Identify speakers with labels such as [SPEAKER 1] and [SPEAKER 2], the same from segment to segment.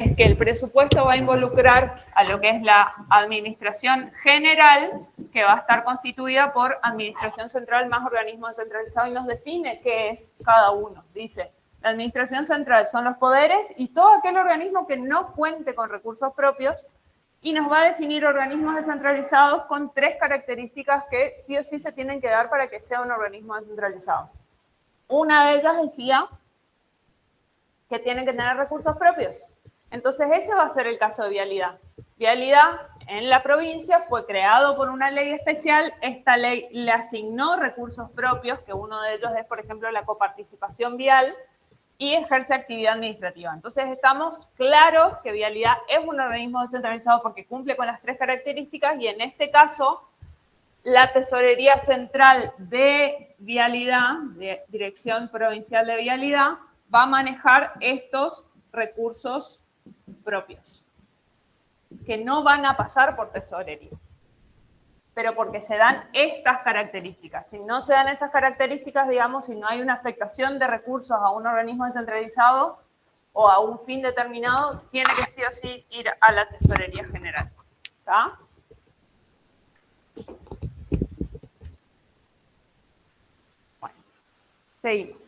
[SPEAKER 1] es que el presupuesto va a involucrar a lo que es la administración general, que va a estar constituida por administración central más organismo descentralizado, y nos define qué es cada uno. Dice, la administración central son los poderes y todo aquel organismo que no cuente con recursos propios, y nos va a definir organismos descentralizados con 3 características que sí o sí se tienen que dar para que sea un organismo descentralizado. Una de ellas decía que tienen que tener recursos propios. Entonces, ese va a ser el caso de vialidad. Vialidad en la provincia fue creado por una ley especial. Esta ley le asignó recursos propios, que uno de ellos es, por ejemplo, la coparticipación vial, y ejerce actividad administrativa. Entonces, estamos claros que vialidad es un organismo descentralizado porque cumple con las 3 características, y en este caso, la Tesorería Central de Vialidad, de Dirección Provincial de Vialidad, va a manejar estos recursos propios, que no van a pasar por tesorería, pero porque se dan estas características. Si no se dan esas características, digamos, si no hay una afectación de recursos a un organismo descentralizado o a un fin determinado, tiene que sí o sí ir a la Tesorería General. ¿Está? Bueno, seguimos.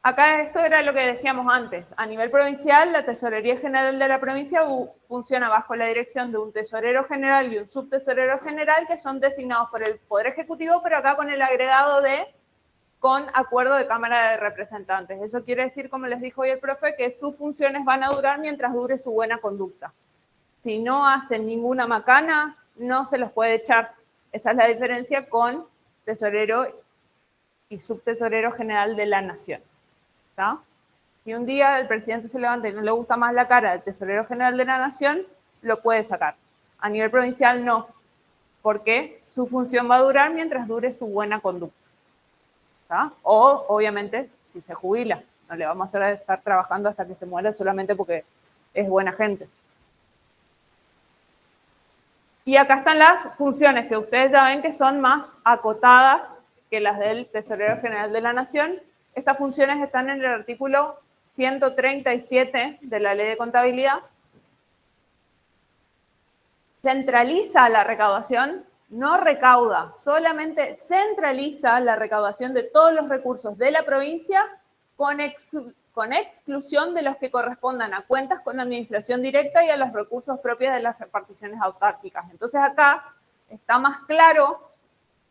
[SPEAKER 1] Acá esto era lo que decíamos antes. A nivel provincial, la Tesorería General de la provincia funciona bajo la dirección de un tesorero general y un subtesorero general, que son designados por el Poder Ejecutivo, pero acá con el agregado de con acuerdo de Cámara de Representantes. Eso quiere decir, como les dijo hoy el profe, que sus funciones van a durar mientras dure su buena conducta. Si no hacen ninguna macana, no se los puede echar. Esa es la diferencia con tesorero y subtesorero general de la Nación. ¿Está? Si un día el presidente se levanta y no le gusta más la cara del tesorero general de la Nación, lo puede sacar. A nivel provincial no, porque su función va a durar mientras dure su buena conducta. ¿Está? O, obviamente, si se jubila, no le vamos a hacer estar trabajando hasta que se muera solamente porque es buena gente. Y acá están las funciones que ustedes ya ven que son más acotadas que las del tesorero general de la Nación. Estas funciones están en el artículo 137 de la Ley de Contabilidad. Centraliza la recaudación, no recauda, solamente centraliza la recaudación de todos los recursos de la provincia con exclusión de los que correspondan a cuentas con administración directa y a los recursos propios de las reparticiones autárquicas. Entonces acá está más claro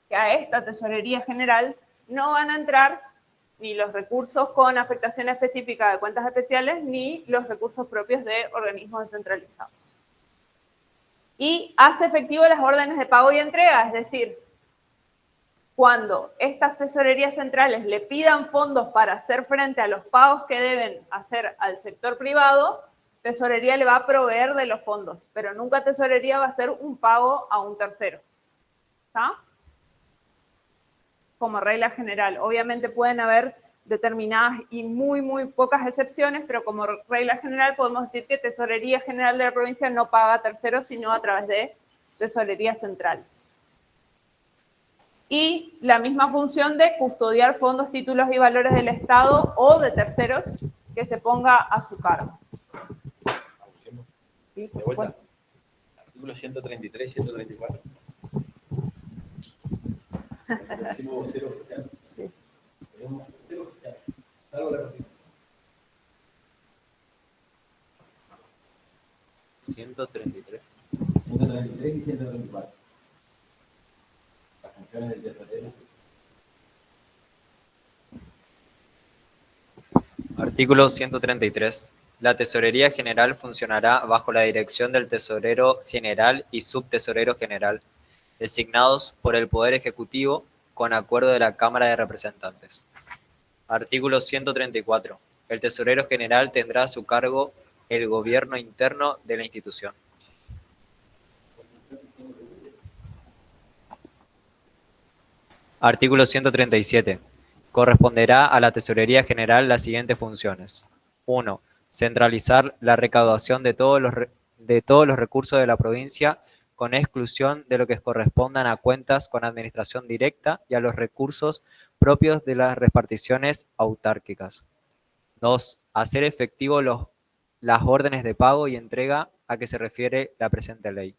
[SPEAKER 1] que a esta tesorería general no van a entrar ni los recursos con afectación específica de cuentas especiales, ni los recursos propios de organismos descentralizados. Y hace efectivo las órdenes de pago y entrega, es decir, cuando estas tesorerías centrales le pidan fondos para hacer frente a los pagos que deben hacer al sector privado, tesorería le va a proveer de los fondos, pero nunca tesorería va a hacer un pago a un tercero. ¿Está? Como regla general. Obviamente pueden haber determinadas y muy pocas excepciones, pero como regla general podemos decir que Tesorería General de la provincia no paga a terceros, sino a través de tesorerías centrales. Y la misma función de custodiar fondos, títulos y valores del Estado o de terceros que se ponga a su cargo. ¿Sí?
[SPEAKER 2] De vuelta. Artículos 133 y 134.
[SPEAKER 1] Sí.
[SPEAKER 2] 133.
[SPEAKER 3] 133 y 134. Las funciones del tesorero.
[SPEAKER 4] Artículo 133. La Tesorería General funcionará bajo la dirección del Tesorero General y Subtesorero General, designados por el Poder Ejecutivo con acuerdo de la Cámara de Representantes. Artículo 134. El Tesorero General tendrá a su cargo el gobierno interno de la institución. Artículo 137. Corresponderá a la Tesorería General las siguientes funciones. 1. Centralizar la recaudación de todos los recursos de la provincia con exclusión de lo que correspondan a cuentas con administración directa y a los recursos propios de las reparticiones autárquicas. 2. Hacer efectivo las órdenes de pago y entrega a que se refiere la presente ley.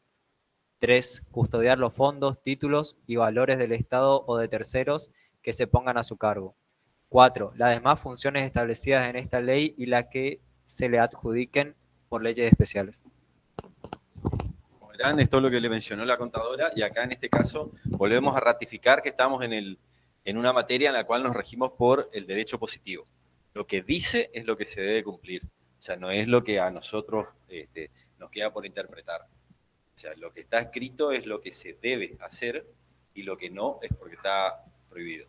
[SPEAKER 4] 3. Custodiar los fondos, títulos y valores del Estado o de terceros que se pongan a su cargo. 4. Las demás funciones establecidas en esta ley y las que se le adjudiquen por leyes especiales.
[SPEAKER 2] Como verán, esto es lo que le mencionó la contadora, y acá en este caso volvemos a ratificar que estamos en una materia en la cual nos regimos por el derecho positivo. Lo que dice es lo que se debe cumplir. O sea, no es lo que a nosotros nos queda por interpretar. O sea, lo que está escrito es lo que se debe hacer y lo que no es porque está prohibido.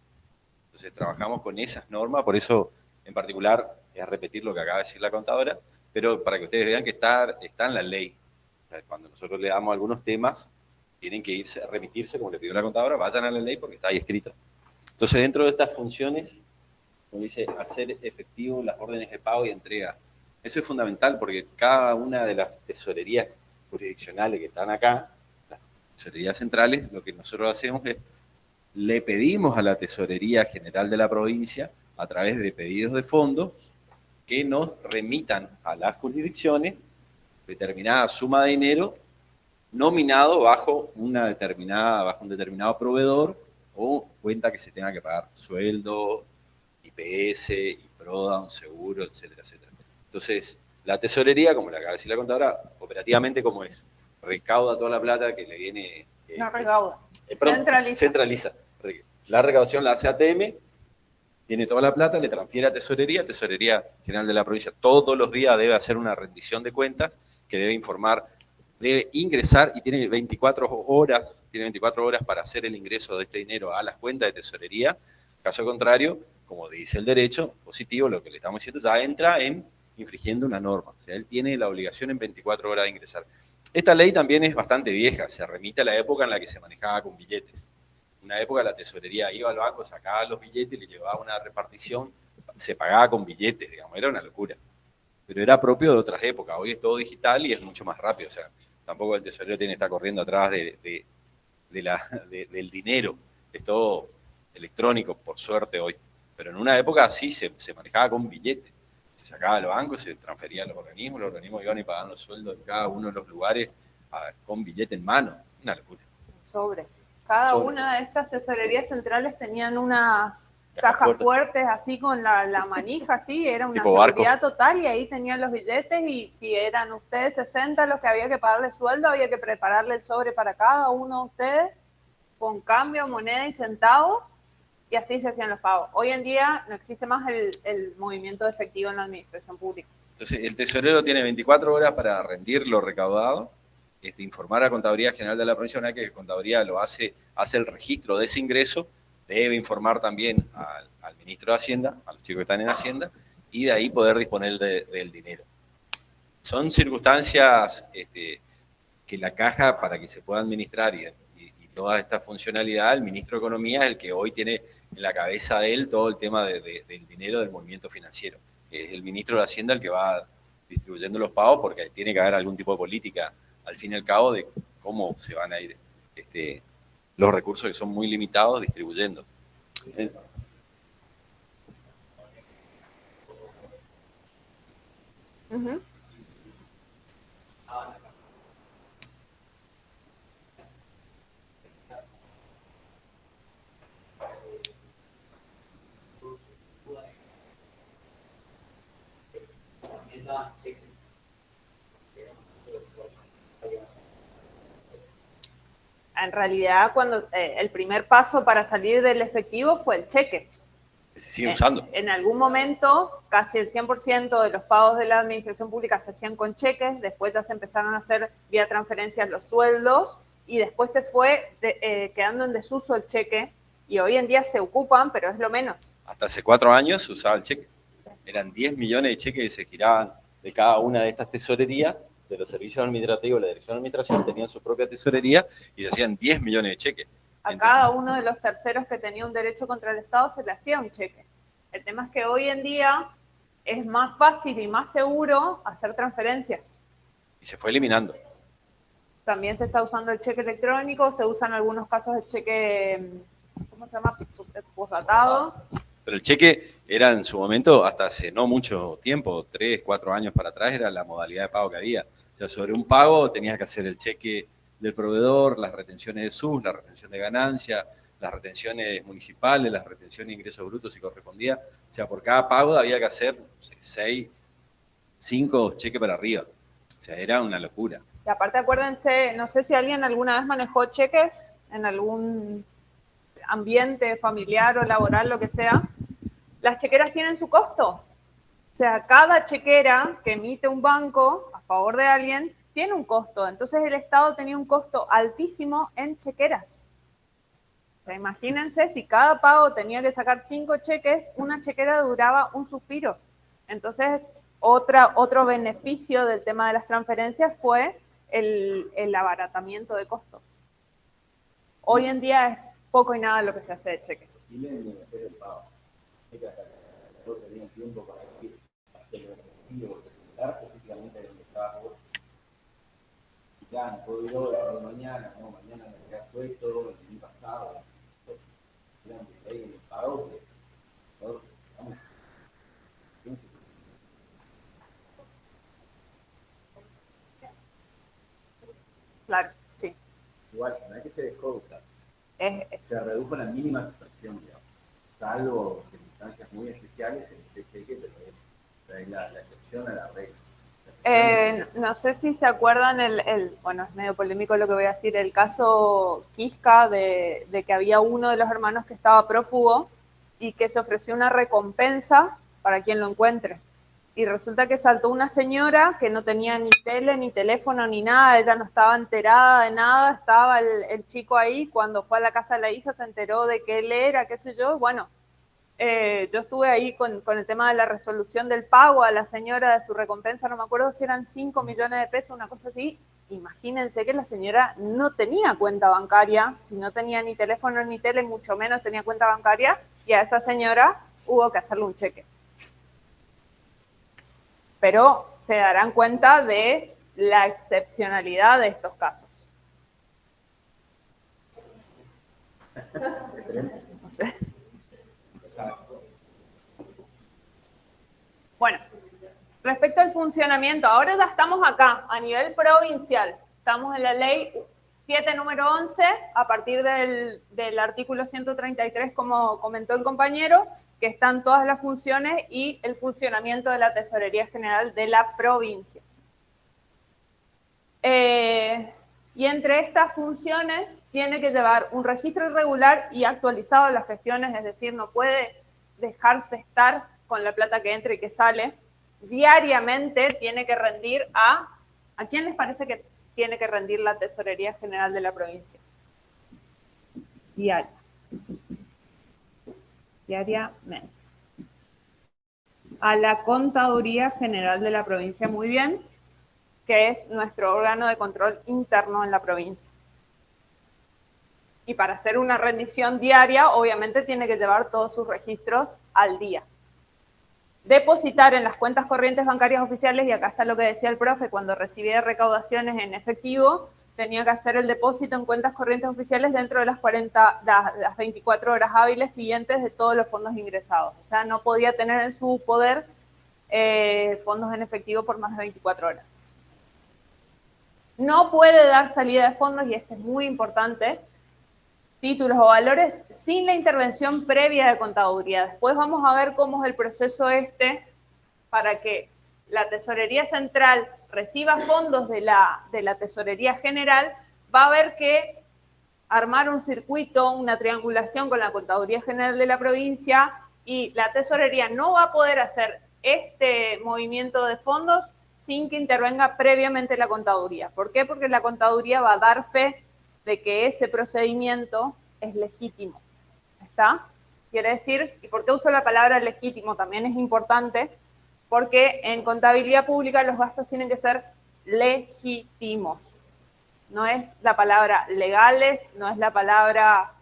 [SPEAKER 2] Entonces trabajamos con esas normas, por eso en particular es repetir lo que acaba de decir la contadora, pero para que ustedes vean que está en la ley. O sea, cuando nosotros le damos algunos temas, tienen que remitirse, como le pidió la contadora, vayan a la ley porque está ahí escrito. Entonces, dentro de estas funciones, como dice, hacer efectivo las órdenes de pago y entrega. Eso es fundamental porque cada una de las tesorerías jurisdiccionales que están acá, las tesorerías centrales, lo que nosotros hacemos es, le pedimos a la Tesorería General de la provincia, a través de pedidos de fondos, que nos remitan a las jurisdicciones determinada suma de dinero nominado bajo un determinado proveedor o cuenta que se tenga que pagar sueldo, IPS, IPRODA, un seguro, etcétera, etcétera. Entonces, la tesorería, como le acaba de decir la contadora, operativamente, ¿cómo es? Recauda toda la plata que le viene...
[SPEAKER 1] No recauda.
[SPEAKER 2] Centraliza. La recaudación la hace ATM, tiene toda la plata, le transfiere a Tesorería General de la provincia. Todos los días debe hacer una rendición de cuentas que debe informar, debe ingresar y tiene 24 horas para hacer el ingreso de este dinero a las cuentas de tesorería. Caso contrario, como dice el derecho positivo, lo que le estamos diciendo ya entra en infringiendo una norma. O sea, él tiene la obligación en 24 horas de ingresar. Esta ley también es bastante vieja, se remite a la época en la que se manejaba con billetes. En una época la tesorería iba al banco, sacaba los billetes, le llevaba una repartición, se pagaba con billetes, digamos, era una locura. Pero era propio de otras épocas. Hoy es todo digital y es mucho más rápido. O sea, tampoco el tesorero tiene que estar corriendo atrás del dinero. Es todo electrónico, por suerte, hoy. Pero en una época sí se manejaba con billetes. Se sacaba al banco, se transfería a los organismos iban y pagaban los sueldos de cada uno de los lugares con billete en mano. Una locura.
[SPEAKER 1] Sobres. Cada una de estas tesorerías centrales tenían unas cajas fuertes, así con la manija, así, era una seguridad total, y ahí tenían los billetes, y si eran ustedes 60 los que había que pagarle sueldo, había que prepararle el sobre para cada uno de ustedes, con cambio, moneda y centavos, y así se hacían los pagos. Hoy en día no existe más el movimiento de efectivo en la administración pública.
[SPEAKER 2] Entonces, el tesorero tiene 24 horas para rendir lo recaudado, informar a Contaduría General de la provincia. Una vez que Contaduría lo hace el registro de ese ingreso, debe informar también al ministro de Hacienda, a los chicos que están en Hacienda, y de ahí poder disponer del dinero. Son circunstancias que la caja, para que se pueda administrar y toda esta funcionalidad, el ministro de Economía es el que hoy tiene en la cabeza de él todo el tema del dinero, del movimiento financiero. Es el ministro de Hacienda el que va distribuyendo los pagos, porque tiene que haber algún tipo de política, al fin y al cabo, de cómo se van a ir los recursos que son muy limitados distribuyendo.
[SPEAKER 1] Uh-huh. En realidad, cuando el primer paso para salir del efectivo fue el cheque.
[SPEAKER 2] Se sigue usando.
[SPEAKER 1] En algún momento, casi el 100% de los pagos de la administración pública se hacían con cheques, después ya se empezaron a hacer vía transferencias los sueldos, y después se fue quedando en desuso el cheque, y hoy en día se ocupan, pero es lo menos.
[SPEAKER 2] Hasta hace 4 años se usaba el cheque. Eran 10 millones de cheques que se giraban de cada una de estas tesorerías, de los servicios administrativos, la dirección de administración tenían su propia tesorería y se hacían 10 millones de cheques.
[SPEAKER 1] A cada uno de los terceros que tenía un derecho contra el Estado se le hacía un cheque. El tema es que hoy en día es más fácil y más seguro hacer transferencias.
[SPEAKER 2] Y se fue eliminando.
[SPEAKER 1] También se está usando el cheque electrónico, se usan algunos casos el cheque, ¿cómo se llama? Postdatado.
[SPEAKER 2] Pero el cheque era en su momento, hasta hace no mucho tiempo, 3, 4 años para atrás, era la modalidad de pago que había. O sea, sobre un pago tenías que hacer el cheque del proveedor, las retenciones de SUS, la retención de ganancia, las retenciones municipales, las retenciones de ingresos brutos si correspondía. O sea, por cada pago había que hacer 6, 5 cheques para arriba. O sea, era una locura.
[SPEAKER 1] Y aparte acuérdense, no sé si alguien alguna vez manejó cheques en algún ambiente familiar o laboral, lo que sea. Las chequeras tienen su costo. O sea, cada chequera que emite un banco a favor de alguien tiene un costo. Entonces el Estado tenía un costo altísimo en chequeras. O sea, imagínense si cada pago tenía que sacar 5 cheques, una chequera duraba un suspiro. Entonces, otro beneficio del tema de las transferencias fue el abaratamiento de costos. Hoy en día es poco y nada lo que se hace de cheques.
[SPEAKER 3] Y le deben hacer el pago. Hay que hacer, todos tenían tiempo para ir hacer el objetivo, presentarse físicamente donde estaba vos. Y ya, no puedo ir hoy, no mañana, no, mañana me queda puesto, el día pasado. Eran de ahí el pago, todos, vamos.
[SPEAKER 1] Claro, sí.
[SPEAKER 3] Igual, no hay que ser escolta.
[SPEAKER 1] Es,
[SPEAKER 3] Se redujo la mínima sustracción, digamos. Salvo circunstancias muy especiales, el cheque, pero es la excepción a la regla.
[SPEAKER 1] No sé si se acuerdan bueno, es medio polémico lo que voy a decir, el caso Quisca de que había uno de los hermanos que estaba prófugo y que se ofreció una recompensa para quien lo encuentre. Y resulta que saltó una señora que no tenía ni tele, ni teléfono, ni nada, ella no estaba enterada de nada, estaba el chico ahí, cuando fue a la casa de la hija se enteró de que él era, qué sé yo, bueno, yo estuve ahí con el tema de la resolución del pago a la señora de su recompensa, no me acuerdo si eran 5 millones de pesos, una cosa así. Imagínense que la señora no tenía cuenta bancaria, si no tenía ni teléfono ni tele, mucho menos tenía cuenta bancaria, y a esa señora hubo que hacerle un cheque. Pero se darán cuenta de la excepcionalidad de estos casos. No sé. Bueno, respecto al funcionamiento, ahora ya estamos acá, a nivel provincial. Estamos en la ley 7, número 11, a partir del artículo 133, como comentó el compañero, que están todas las funciones y el funcionamiento de la Tesorería General de la provincia. Y entre estas funciones tiene que llevar un registro regular y actualizado de las gestiones, es decir, no puede dejarse estar con la plata que entra y que sale. Diariamente tiene que rendir ¿a quién les parece que tiene que rendir la Tesorería General de la provincia? Diariamente. A la Contaduría General de la provincia, muy bien, que es nuestro órgano de control interno en la provincia. Y para hacer una rendición diaria, obviamente tiene que llevar todos sus registros al día. Depositar en las cuentas corrientes bancarias oficiales, y acá está lo que decía el profe, cuando recibía recaudaciones en efectivo, tenía que hacer el depósito en cuentas corrientes oficiales dentro de las 24 horas hábiles siguientes de todos los fondos ingresados. O sea, no podía tener en su poder fondos en efectivo por más de 24 horas. No puede dar salida de fondos, y esto es muy importante, títulos o valores sin la intervención previa de contaduría. Después vamos a ver cómo es el proceso para que la Tesorería Central reciba fondos de la Tesorería General. Va a haber que armar un circuito, una triangulación con la Contaduría General de la provincia, y la Tesorería no va a poder hacer este movimiento de fondos sin que intervenga previamente la Contaduría. ¿Por qué? Porque la Contaduría va a dar fe de que ese procedimiento es legítimo. ¿Está? Quiere decir, ¿y por qué uso la palabra legítimo? También es importante, porque en contabilidad pública los gastos tienen que ser legítimos. No es la palabra legales, no es la palabra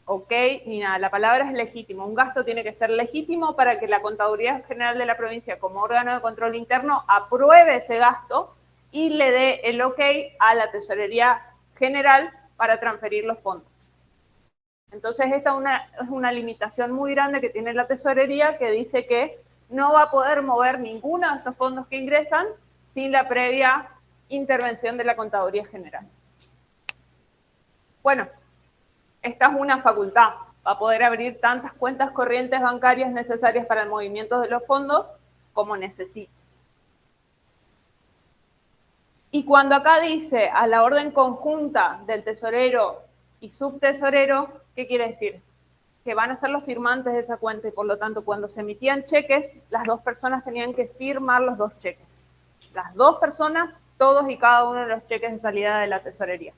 [SPEAKER 1] ok, ni nada. La palabra es legítimo. Un gasto tiene que ser legítimo para que la Contaduría General de la provincia, como órgano de control interno, apruebe ese gasto y le dé el ok a la Tesorería General para transferir los fondos. Entonces esta es una limitación muy grande que tiene la tesorería, que dice que no va a poder mover ninguno de estos fondos que ingresan sin la previa intervención de la Contaduría General. Bueno, esta es una facultad, va a poder abrir tantas cuentas corrientes bancarias necesarias para el movimiento de los fondos como necesite. Y cuando acá dice a la orden conjunta del tesorero y subtesorero, ¿qué quiere decir? Que van a ser los firmantes de esa cuenta y por lo tanto cuando se emitían cheques, las dos personas tenían que firmar los dos cheques. Las dos personas, todos y cada uno de los cheques de salida de la tesorería.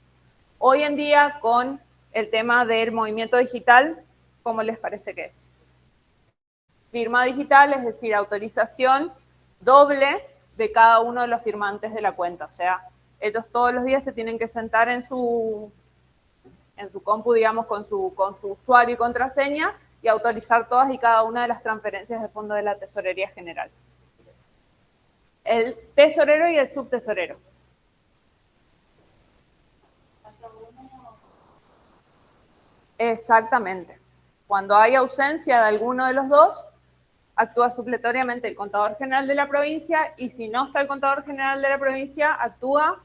[SPEAKER 1] Hoy en día, con el tema del movimiento digital, ¿cómo les parece que es? Firma digital, es decir, autorización doble de cada uno de los firmantes de la cuenta. O sea, ellos todos los días se tienen que sentar en su compu, digamos, con su usuario y contraseña y autorizar todas y cada una de las transferencias de fondo de la Tesorería General. El tesorero y el subtesorero. Exactamente. Cuando hay ausencia de alguno de los dos, actúa supletoriamente el contador general de la provincia y si no está el contador general de la provincia, actúa,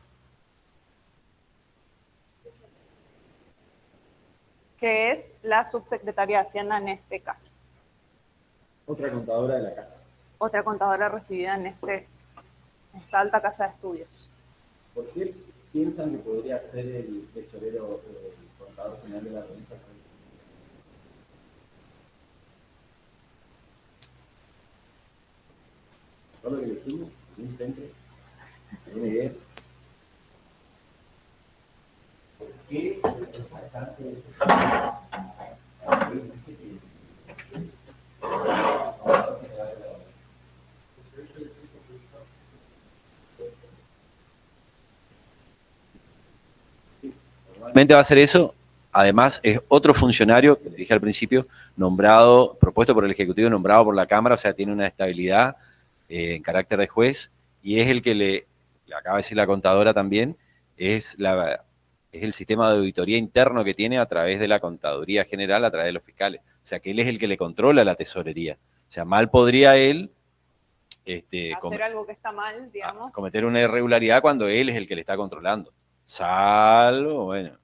[SPEAKER 1] que es la subsecretaría de Hacienda en este caso.
[SPEAKER 3] Otra contadora de la casa.
[SPEAKER 1] Otra contadora recibida en esta alta casa de estudios.
[SPEAKER 3] ¿Por qué piensan que podría ser el tesorero, el contador general de la provincia? Todo lo que dijimos, un centro, una idea. ¿Por qué es bastante...
[SPEAKER 2] Normalmente va a ser eso. Además, es otro funcionario, que le dije al principio, propuesto por el Ejecutivo, nombrado por la Cámara, o sea, tiene una estabilidad en carácter de juez, y es el que le acaba de decir la contadora también, es el sistema de auditoría interno que tiene a través de la Contaduría General, a través de los fiscales. O sea, que él es el que le controla la tesorería. O sea, mal podría él
[SPEAKER 1] hacer algo que está mal, digamos.
[SPEAKER 2] Cometer una irregularidad cuando él es el que le está controlando. Salvo, bueno.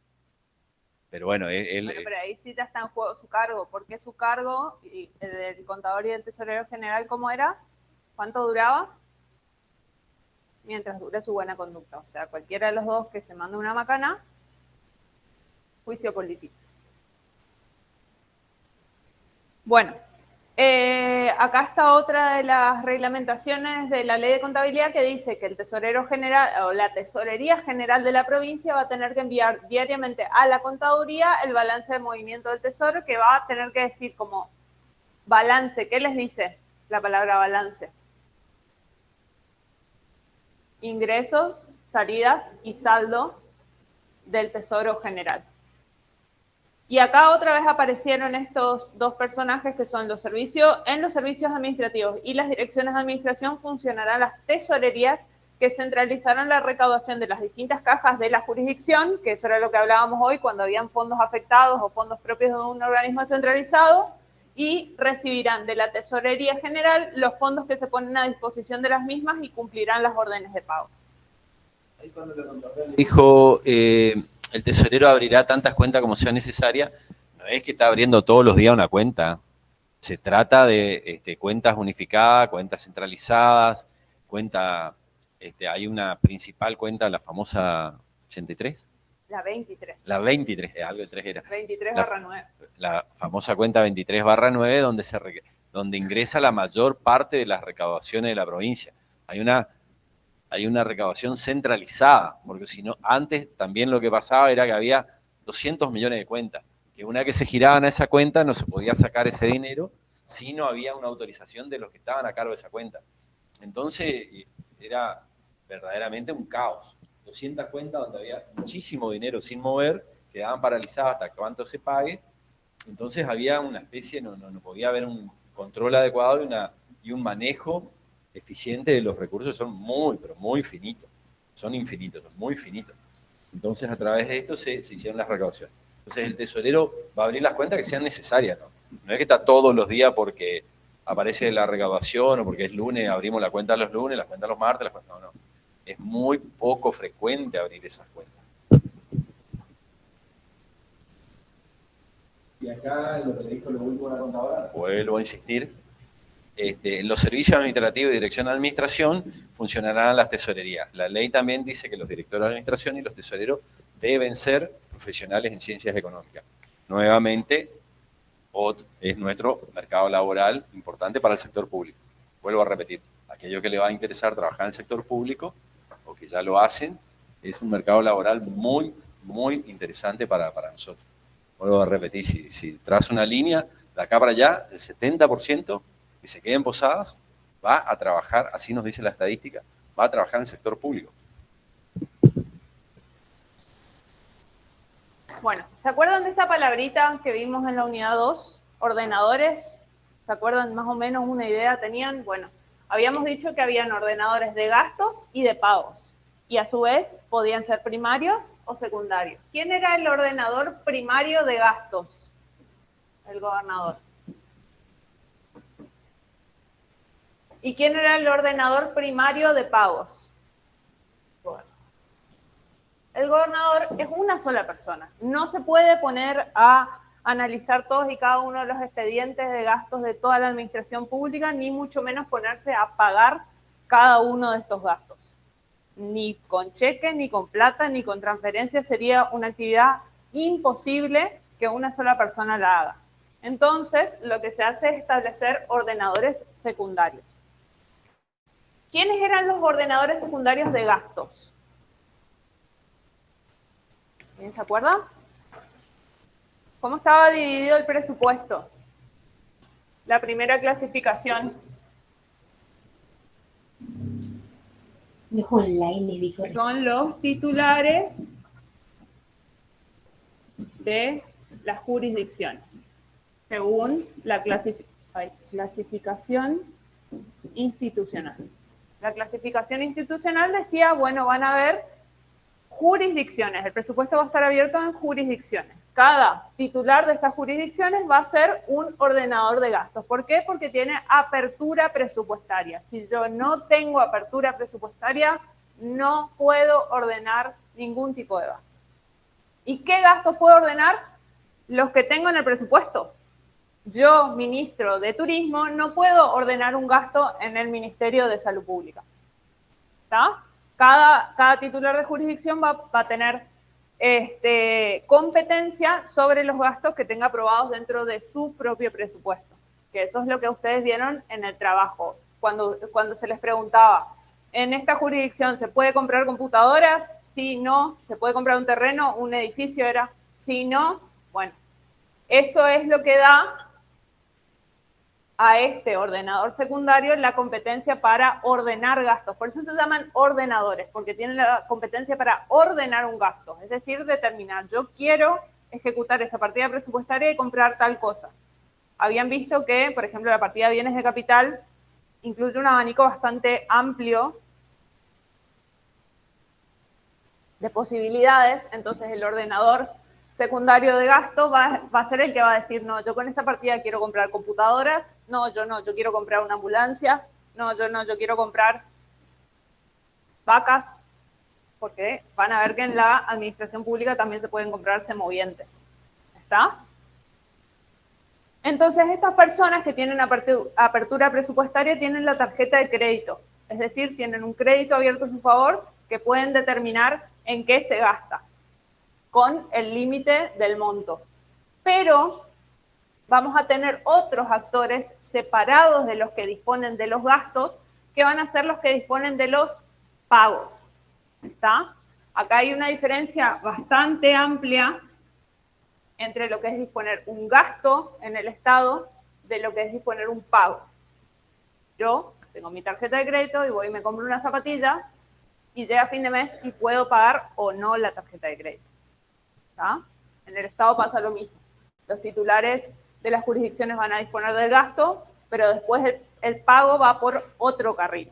[SPEAKER 2] Pero bueno,
[SPEAKER 1] pero ahí sí ya está en juego su cargo. ¿Por qué su cargo, el del contador y del tesorero general, cómo era? ¿Cuánto duraba? Mientras dure su buena conducta. O sea, cualquiera de los dos que se mande una macana, juicio político. Bueno, acá está otra de las reglamentaciones de la ley de contabilidad que dice que el tesorero general o la tesorería general de la provincia va a tener que enviar diariamente a la contaduría el balance de movimiento del tesoro, que va a tener que decir como balance. ¿Qué les dice la palabra balance? Ingresos, salidas y saldo del tesoro general. Y acá otra vez aparecieron estos dos personajes que son en los servicios administrativos y las direcciones de administración funcionarán las tesorerías que centralizarán la recaudación de las distintas cajas de la jurisdicción, que eso era lo que hablábamos hoy cuando habían fondos afectados o fondos propios de un organismo centralizado, y recibirán de la Tesorería General los fondos que se ponen a disposición de las mismas y cumplirán las órdenes de pago.
[SPEAKER 2] Dijo, el tesorero abrirá tantas cuentas como sea necesaria. No es que está abriendo todos los días una cuenta. Se trata de cuentas unificadas, cuentas centralizadas, hay una principal cuenta, la famosa 83.
[SPEAKER 1] La 23.
[SPEAKER 2] La 23, algo de 3 era.
[SPEAKER 1] 23/9.
[SPEAKER 2] La famosa cuenta 23/9, donde ingresa la mayor parte de las recaudaciones de la provincia. Hay una recaudación centralizada, porque si no, antes también lo que pasaba era que había 200 millones de cuentas, que una que se giraban a esa cuenta no se podía sacar ese dinero si no había una autorización de los que estaban a cargo de esa cuenta. Entonces, era verdaderamente un caos. 200 cuentas donde había muchísimo dinero sin mover, quedaban paralizadas hasta cuánto se pague. Entonces había una especie, no podía haber un control adecuado y un manejo eficiente de los recursos. Son muy, pero muy finitos. Son infinitos, son muy finitos. Entonces a través de esto se hicieron las recaudaciones. Entonces el tesorero va a abrir las cuentas que sean necesarias, ¿no? No es que está todos los días porque aparece la recaudación o porque es lunes, abrimos la cuenta los lunes, la cuenta los martes, no, no. Es muy poco frecuente abrir esas cuentas.
[SPEAKER 3] Y acá lo que le dijo lo último a la contadora.
[SPEAKER 2] Vuelvo a insistir. Los servicios administrativos y dirección de administración funcionarán las tesorerías. La ley también dice que los directores de administración y los tesoreros deben ser profesionales en ciencias económicas. Nuevamente, es nuestro mercado laboral importante para el sector público. Vuelvo a repetir, aquello que le va a interesar trabajar en el sector público o que ya lo hacen, es un mercado laboral muy, muy interesante para nosotros. Vuelvo a repetir, si trazo una línea de acá para allá, el 70% que se queden posadas va a trabajar, así nos dice la estadística, va a trabajar en el sector público.
[SPEAKER 1] Bueno, ¿se acuerdan de esta palabrita que vimos en la unidad 2? Ordenadores. ¿Se acuerdan más o menos una idea tenían? Bueno, habíamos dicho que habían ordenadores de gastos y de pagos. Y a su vez podían ser primarios o secundarios. ¿Quién era el ordenador primario de gastos? El gobernador. ¿Y quién era el ordenador primario de pagos? El gobernador es una sola persona. No se puede poner a analizar todos y cada uno de los expedientes de gastos de toda la administración pública, ni mucho menos ponerse a pagar cada uno de estos gastos. Ni con cheque, ni con plata, ni con transferencia. Sería una actividad imposible que una sola persona la haga. Entonces, lo que se hace es establecer ordenadores secundarios. ¿Quiénes eran los ordenadores secundarios de gastos? ¿Quién se acuerda? ¿Cómo estaba dividido el presupuesto? La primera clasificación.
[SPEAKER 5] Los online, dijo.
[SPEAKER 1] Son los titulares de las jurisdicciones, según la clasificación institucional. La clasificación institucional decía, bueno, van a haber jurisdicciones. El presupuesto va a estar abierto en jurisdicciones. Cada titular de esas jurisdicciones va a ser un ordenador de gastos. ¿Por qué? Porque tiene apertura presupuestaria. Si yo no tengo apertura presupuestaria, no puedo ordenar ningún tipo de gasto. ¿Y qué gastos puedo ordenar? Los que tengo en el presupuesto. Yo, ministro de Turismo, no puedo ordenar un gasto en el Ministerio de Salud Pública. ¿Está? Cada titular de jurisdicción va a tener competencia sobre los gastos que tenga aprobados dentro de su propio presupuesto. Que eso es lo que ustedes vieron en el trabajo. Cuando se les preguntaba, ¿en esta jurisdicción se puede comprar computadoras? Sí, no. ¿Se puede comprar un terreno? ¿Un edificio era? Sí, no. Bueno, eso es lo que da a este ordenador secundario la competencia para ordenar gastos. Por eso se llaman ordenadores, porque tienen la competencia para ordenar un gasto, es decir, determinar, yo quiero ejecutar esta partida presupuestaria y comprar tal cosa. Habían visto que, por ejemplo, la partida de bienes de capital incluye un abanico bastante amplio de posibilidades, entonces el ordenador secundario de gasto va a ser el que va a decir, no, yo con esta partida quiero comprar computadoras, no, yo quiero comprar una ambulancia, no, yo quiero comprar vacas, porque van a ver que en la administración pública también se pueden comprar semovientes. ¿Está? Entonces, estas personas que tienen apertura presupuestaria tienen la tarjeta de crédito, es decir, tienen un crédito abierto a su favor que pueden determinar en qué se gasta, con el límite del monto. Pero vamos a tener otros actores separados de los que disponen de los gastos, que van a ser los que disponen de los pagos. ¿Está? Acá hay una diferencia bastante amplia entre lo que es disponer un gasto en el Estado de lo que es disponer un pago. Yo tengo mi tarjeta de crédito y voy y me compro una zapatilla y llega a fin de mes y puedo pagar o no la tarjeta de crédito. ¿Está? En el Estado pasa lo mismo. Los titulares de las jurisdicciones van a disponer del gasto, pero después el pago va por otro carril.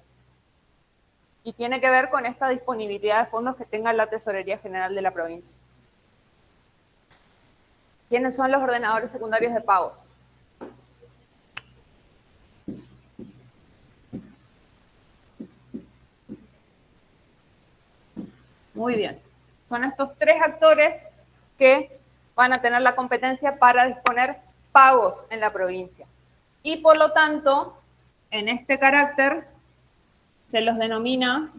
[SPEAKER 1] Y tiene que ver con esta disponibilidad de fondos que tenga la Tesorería General de la provincia. ¿Quiénes son los ordenadores secundarios de pagos? Muy bien. Son estos tres actores que van a tener la competencia para disponer pagos en la provincia. Y por lo tanto, en este carácter se los denomina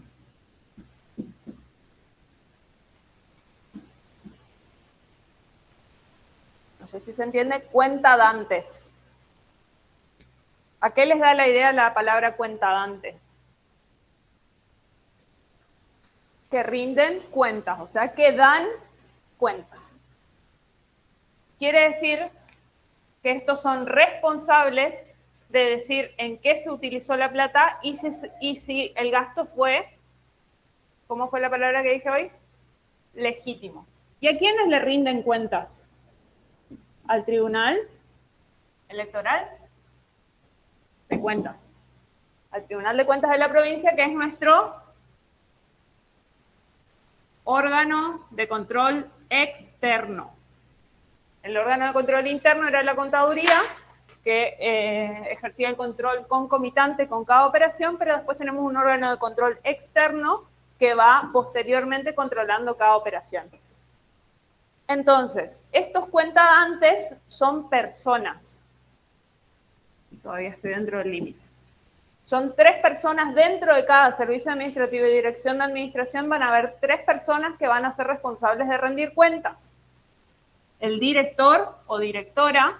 [SPEAKER 1] no sé si se entiende, cuentadantes. ¿A qué les da la idea la palabra cuentadante? Que rinden cuentas, o sea, que dan cuentas. Quiere decir que estos son responsables de decir en qué se utilizó la plata y si el gasto fue, ¿cómo fue la palabra que dije hoy? Legítimo. ¿Y a quiénes le rinden cuentas? ¿Al Tribunal Electoral de Cuentas? Al Tribunal de Cuentas de la provincia, que es nuestro órgano de control externo. El órgano de control interno era la contaduría, que ejercía el control concomitante con cada operación, pero después tenemos un órgano de control externo que va posteriormente controlando cada operación. Entonces, estos cuentadantes son personas. Todavía estoy dentro del límite. Son 3 personas dentro de cada servicio administrativo y dirección de administración. Van a haber 3 personas que van a ser responsables de rendir cuentas. El director o directora,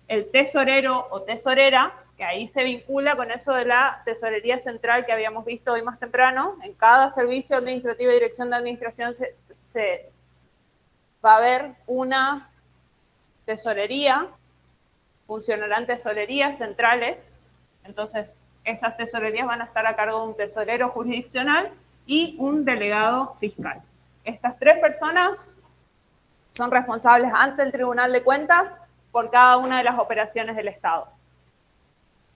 [SPEAKER 1] el tesorero o tesorera, que ahí se vincula con eso de la tesorería central que habíamos visto hoy más temprano. En cada servicio administrativo y dirección de administración se va a haber una tesorería, funcionarán tesorerías centrales, entonces esas tesorerías van a estar a cargo de un tesorero jurisdiccional y un delegado fiscal. Estas 3 personas son responsables ante el Tribunal de Cuentas por cada una de las operaciones del Estado.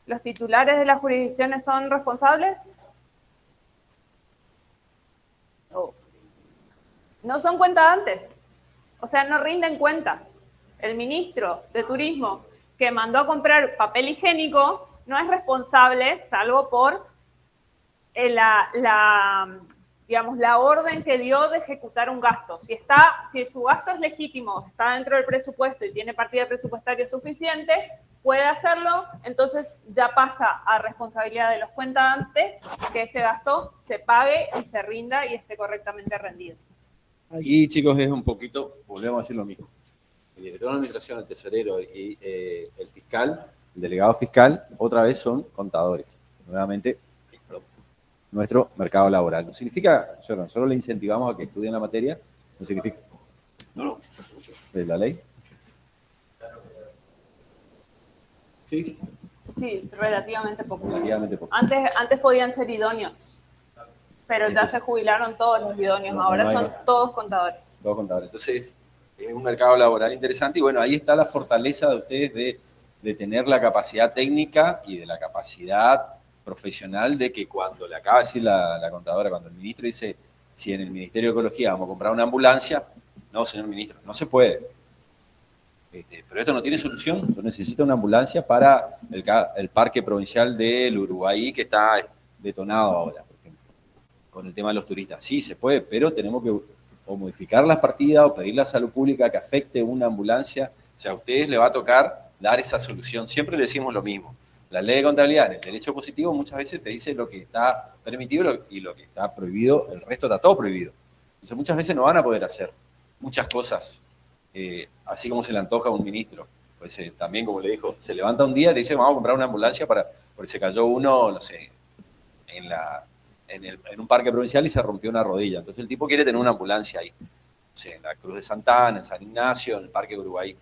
[SPEAKER 1] ¿Los titulares de las jurisdicciones son responsables? No son cuentadantes. O sea, no rinden cuentas. El ministro de Turismo que mandó a comprar papel higiénico no es responsable, salvo por la orden que dio de ejecutar un gasto. Si su gasto es legítimo, está dentro del presupuesto y tiene partida presupuestaria suficiente, puede hacerlo, entonces ya pasa a responsabilidad de los cuentadantes que ese gasto se pague y se rinda y esté correctamente rendido.
[SPEAKER 2] Ahí, chicos, es un poquito, volvemos a decir lo mismo. El director de administración, el tesorero y el fiscal, el delegado fiscal, otra vez son contadores. Nuevamente, nuestro mercado laboral. No significa, solo le incentivamos a que estudien la materia, no significa, de la ley. Sí,
[SPEAKER 1] relativamente poco.
[SPEAKER 2] Relativamente poco.
[SPEAKER 1] Antes podían ser idóneos. Pero ya se jubilaron todos los idóneos, ahora son todos contadores.
[SPEAKER 2] Todos contadores. Entonces, es un mercado laboral interesante y bueno, ahí está la fortaleza de ustedes de tener la capacidad técnica y de la capacidad profesional de que cuando le acaba de decir la contadora, cuando el ministro dice, si en el Ministerio de Ecología vamos a comprar una ambulancia, no, señor ministro, no se puede. Pero esto no tiene solución, yo necesito una ambulancia para el parque provincial del Uruguay que está detonado ahora. Con el tema de los turistas. Sí, se puede, pero tenemos que o modificar las partidas o pedir a Salud Pública que afecte una ambulancia. O sea, a ustedes les va a tocar dar esa solución. Siempre le decimos lo mismo. La ley de contabilidad, en el derecho positivo, muchas veces te dice lo que está permitido y lo que está prohibido, el resto está todo prohibido. Entonces, muchas veces no van a poder hacer muchas cosas así como se le antoja a un ministro. Pues también, como le dijo, se levanta un día y dice, vamos a comprar una ambulancia porque se cayó uno, no sé, en un parque provincial y se rompió una rodilla. Entonces el tipo quiere tener una ambulancia ahí. O sea, en la Cruz de Santa Ana, en San Ignacio, en el Parque Uruguay.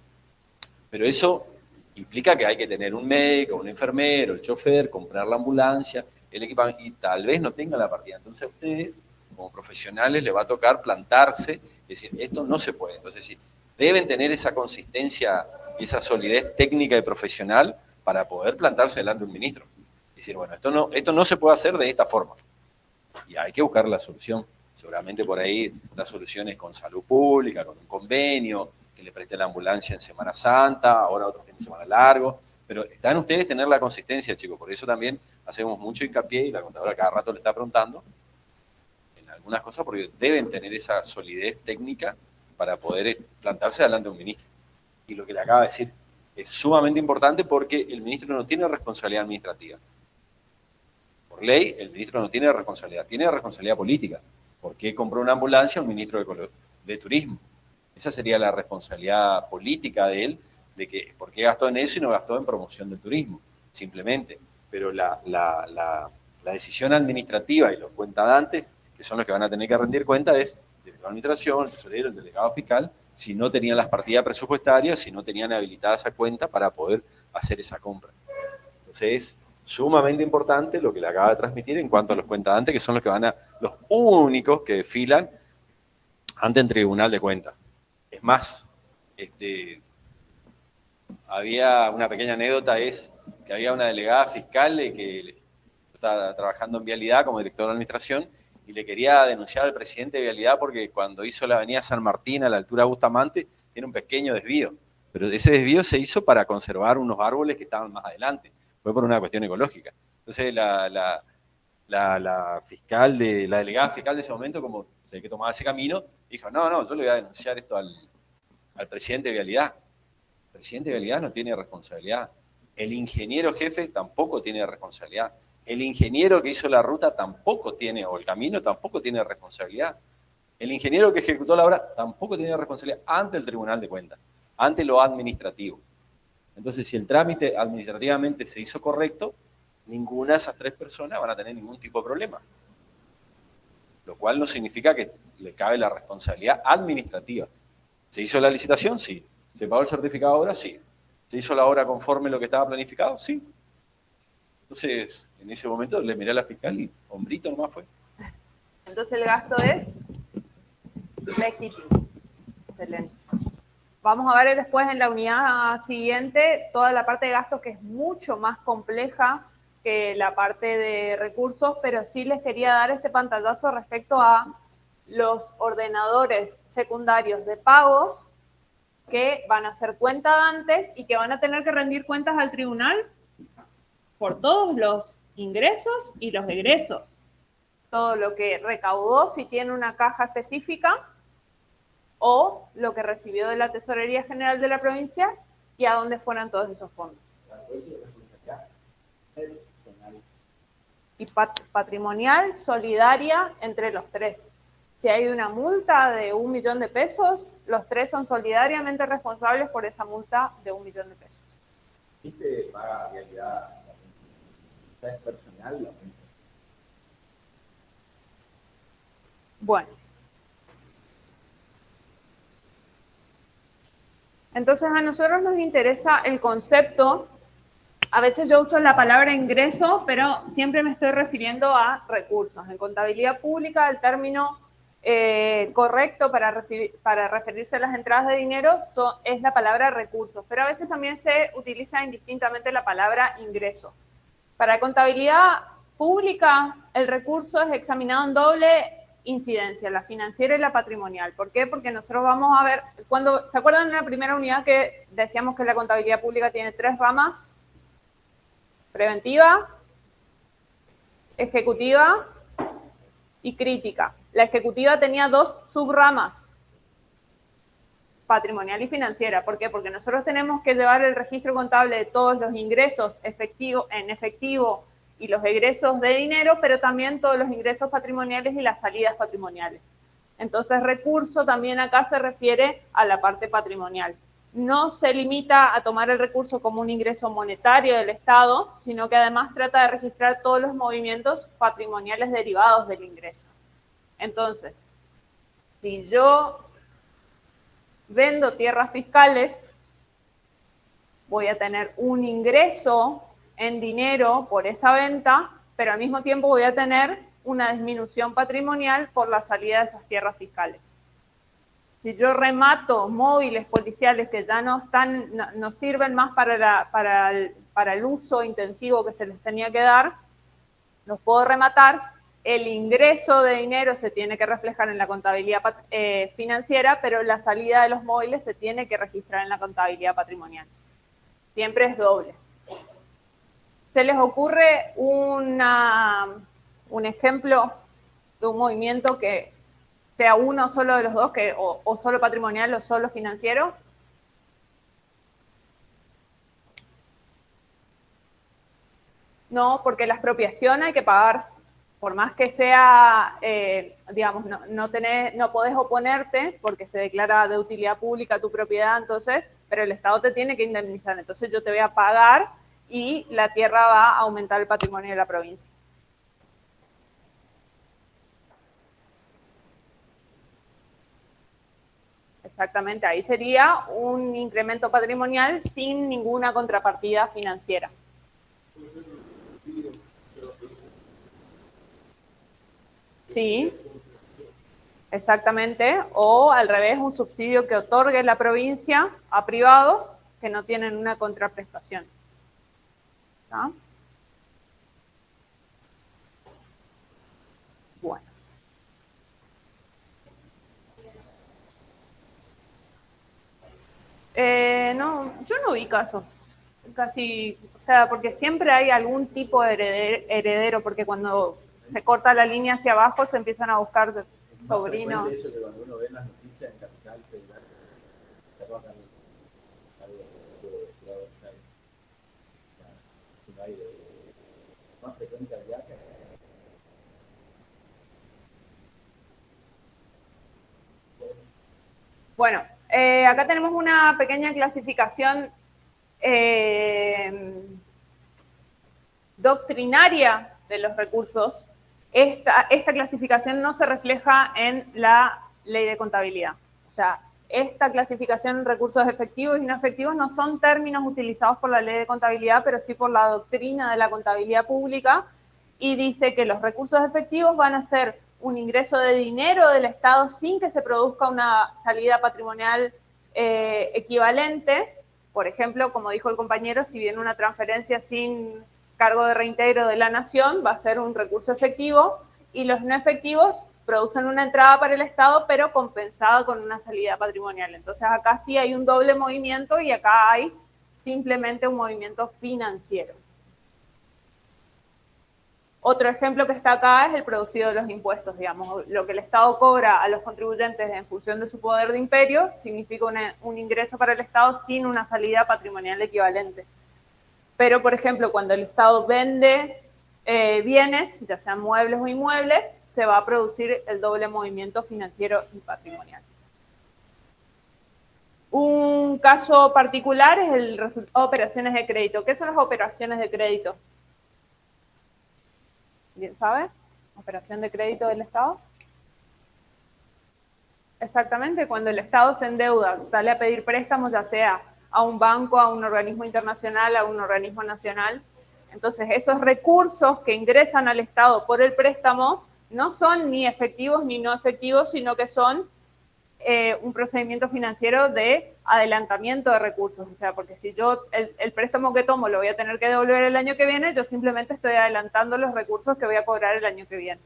[SPEAKER 2] Pero eso implica que hay que tener un médico, un enfermero, el chofer, comprar la ambulancia, el equipamiento, y tal vez no tenga la partida. Entonces a ustedes, como profesionales, les va a tocar plantarse y decir, esto no se puede. Entonces sí, deben tener esa consistencia y esa solidez técnica y profesional para poder plantarse delante de un ministro. Y decir, bueno, esto no se puede hacer de esta forma. Y hay que buscar la solución. Seguramente por ahí la solución es con Salud Pública, con un convenio, que le preste la ambulancia en Semana Santa, ahora otro fin de semana largo, pero están ustedes tener la consistencia, chicos, por eso también hacemos mucho hincapié, y la contadora cada rato le está preguntando, en algunas cosas, porque deben tener esa solidez técnica para poder plantarse delante de un ministro. Y lo que le acaba de decir es sumamente importante porque el ministro no tiene responsabilidad administrativa. Por ley, el ministro no tiene responsabilidad política. ¿Por qué compró una ambulancia un ministro de Turismo? Esa sería la responsabilidad política de él, de que por qué gastó en eso y no gastó en promoción del turismo, simplemente. Pero la decisión administrativa y los cuentadantes, que son los que van a tener que rendir cuenta, es el delegado de administración, el tesorero, el delegado fiscal, si no tenían las partidas presupuestarias, si no tenían habilitada esa cuenta para poder hacer esa compra. Entonces es sumamente importante lo que le acaba de transmitir en cuanto a los cuentadantes, que son los que los únicos que desfilan ante el Tribunal de Cuentas. Es más, había una pequeña anécdota, es que había una delegada fiscal que está trabajando en Vialidad como director de administración y le quería denunciar al presidente de Vialidad porque cuando hizo la avenida San Martín a la altura de Bustamante tiene un pequeño desvío, pero ese desvío se hizo para conservar unos árboles que estaban más adelante, fue por una cuestión ecológica. Entonces la delegada fiscal de ese momento, como sé que tomaba ese camino, dijo, no, yo le voy a denunciar esto al presidente de Vialidad. El presidente de Vialidad no tiene responsabilidad. El ingeniero jefe tampoco tiene responsabilidad. El ingeniero que hizo la ruta tampoco tiene, o el camino tampoco tiene responsabilidad. El ingeniero que ejecutó la obra tampoco tiene responsabilidad ante el Tribunal de Cuentas, ante lo administrativo. Entonces, si el trámite administrativamente se hizo correcto, ninguna de esas tres personas van a tener ningún tipo de problema. Lo cual no significa que le cabe la responsabilidad administrativa. ¿Se hizo la licitación? Sí. ¿Se pagó el certificado de obra? Sí. ¿Se hizo la obra conforme a lo que estaba planificado? Sí. Entonces, en ese momento le miré a la fiscal y hombrito nomás fue.
[SPEAKER 1] Entonces el gasto es legítimo. Excelente. Vamos a ver después en la unidad siguiente toda la parte de gastos que es mucho más compleja que la parte de recursos, pero sí les quería dar este pantallazo respecto a los ordenadores secundarios de pagos que van a ser cuentadantes y que van a tener que rendir cuentas al tribunal por todos los ingresos y los egresos. Todo lo que recaudó, si tiene una caja específica, o lo que recibió de la Tesorería General de la provincia y a dónde fueron todos esos fondos. Y patrimonial, solidaria, entre los tres. Si hay una multa de 1 millón de pesos, los tres son solidariamente responsables por esa multa de 1 millón de pesos.
[SPEAKER 3] ¿Viste paga Vialidad? ¿Es personal?
[SPEAKER 1] Bueno. Entonces a nosotros nos interesa el concepto. A veces yo uso la palabra ingreso, pero siempre me estoy refiriendo a recursos. En contabilidad pública el término correcto para referirse a las entradas de dinero es la palabra recursos, pero a veces también se utiliza indistintamente la palabra ingreso. Para contabilidad pública el recurso es examinado en doble incidencia, la financiera y la patrimonial. ¿Por qué? Porque nosotros vamos a ver, ¿se acuerdan en la primera unidad que decíamos que la contabilidad pública tiene 3 ramas? Preventiva, ejecutiva y crítica. La ejecutiva tenía 2 subramas, patrimonial y financiera. ¿Por qué? Porque nosotros tenemos que llevar el registro contable de todos los ingresos en efectivo y los egresos de dinero, pero también todos los ingresos patrimoniales y las salidas patrimoniales. Entonces, recurso también acá se refiere a la parte patrimonial. No se limita a tomar el recurso como un ingreso monetario del Estado, sino que además trata de registrar todos los movimientos patrimoniales derivados del ingreso. Entonces, si yo vendo tierras fiscales, voy a tener un ingreso en dinero por esa venta, pero al mismo tiempo voy a tener una disminución patrimonial por la salida de esas tierras fiscales. Si yo remato móviles policiales que ya no sirven más para el uso intensivo que se les tenía que dar, los puedo rematar el ingreso de dinero se tiene que reflejar en la contabilidad financiera, pero la salida de los móviles se tiene que registrar en la contabilidad patrimonial. Siempre es doble. ¿Se les ocurre un ejemplo de un movimiento que sea uno solo de los dos, o solo patrimonial o solo financiero? No, porque la expropiación hay que pagar. Por más que sea, digamos, no podés oponerte porque se declara de utilidad pública tu propiedad, entonces, pero el Estado te tiene que indemnizar. Entonces yo te voy a pagar y la tierra va a aumentar el patrimonio de la provincia. Exactamente, ahí sería un incremento patrimonial sin ninguna contrapartida financiera. Sí, exactamente. O al revés, un subsidio que otorgue la provincia a privados que no tienen una contraprestación. ¿Está? Bueno. No, yo no vi casos. Casi, o sea, porque siempre hay algún tipo de heredero, porque cuando se corta la línea hacia abajo se empiezan a buscar sobrinos.
[SPEAKER 3] Es eso que cuando uno ve las noticias en Capital Federal, se arrojan algo más frecuente allá que
[SPEAKER 1] bueno, acá tenemos una pequeña clasificación doctrinaria de los recursos. Esta clasificación no se refleja en la ley de contabilidad. O sea, esta clasificación en recursos efectivos y no efectivos no son términos utilizados por la ley de contabilidad, pero sí por la doctrina de la contabilidad pública, y dice que los recursos efectivos van a ser un ingreso de dinero del Estado sin que se produzca una salida patrimonial equivalente. Por ejemplo, como dijo el compañero, si viene una transferencia sin cargo de reintegro de la nación, va a ser un recurso efectivo, y los no efectivos producen una entrada para el Estado, pero compensada con una salida patrimonial. Entonces acá sí hay un doble movimiento y acá hay simplemente un movimiento financiero. Otro ejemplo que está acá es el producido de los impuestos, digamos. Lo que el Estado cobra a los contribuyentes en función de su poder de imperio significa un ingreso para el Estado sin una salida patrimonial equivalente. Pero, por ejemplo, cuando el Estado vende bienes, ya sean muebles o inmuebles, se va a producir el doble movimiento financiero y patrimonial. Un caso particular es el resultado de operaciones de crédito. ¿Qué son las operaciones de crédito? ¿Bien sabe? Operación de crédito del Estado. Exactamente, cuando el Estado se endeuda, sale a pedir préstamos, ya sea a un banco, a un organismo internacional, a un organismo nacional. Entonces, esos recursos que ingresan al Estado por el préstamo no son ni efectivos ni no efectivos, sino que son un procedimiento financiero de adelantamiento de recursos. O sea, porque si yo el préstamo que tomo lo voy a tener que devolver el año que viene, yo simplemente estoy adelantando los recursos que voy a cobrar el año que viene.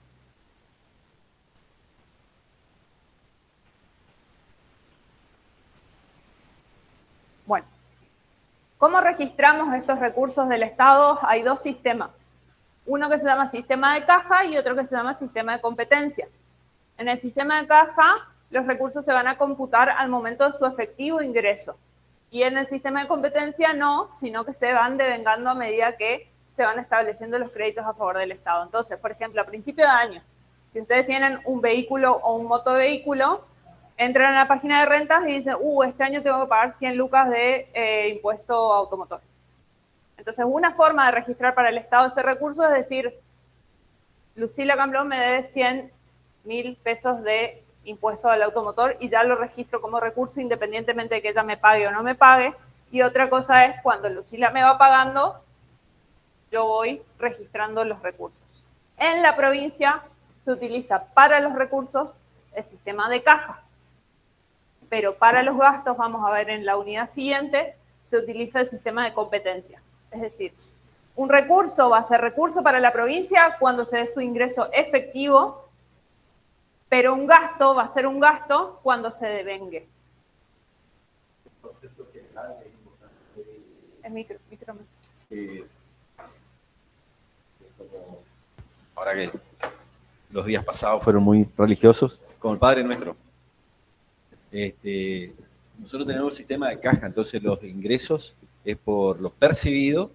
[SPEAKER 1] Bueno, ¿cómo registramos estos recursos del Estado? Hay dos sistemas. Uno que se llama sistema de caja y otro que se llama sistema de competencia. En el sistema de caja, los recursos se van a computar al momento de su efectivo ingreso. Y en el sistema de competencia no, sino que se van devengando a medida que se van estableciendo los créditos a favor del Estado. Entonces, por ejemplo, a principio de año, si ustedes tienen un vehículo o un motovehículo, entran a la página de rentas y dicen, este año tengo que pagar 100 lucas de impuesto automotor. Entonces, una forma de registrar para el Estado ese recurso es decir, Lucila Camblón me debe 100.000 pesos de impuesto al automotor y ya lo registro como recurso independientemente de que ella me pague o no me pague. Y otra cosa es cuando Lucila me va pagando, yo voy registrando los recursos. En la provincia se utiliza para los recursos el sistema de caja, pero para los gastos, vamos a ver en la unidad siguiente, se utiliza el sistema de competencia. Es decir, Un recurso va a ser recurso para la provincia cuando se dé su ingreso efectivo, pero un gasto va a ser un gasto cuando se devengue. Es micro.
[SPEAKER 2] Ahora que los días pasados fueron muy religiosos, como el Padre Nuestro. Nosotros tenemos un sistema de caja, entonces los ingresos es por lo percibido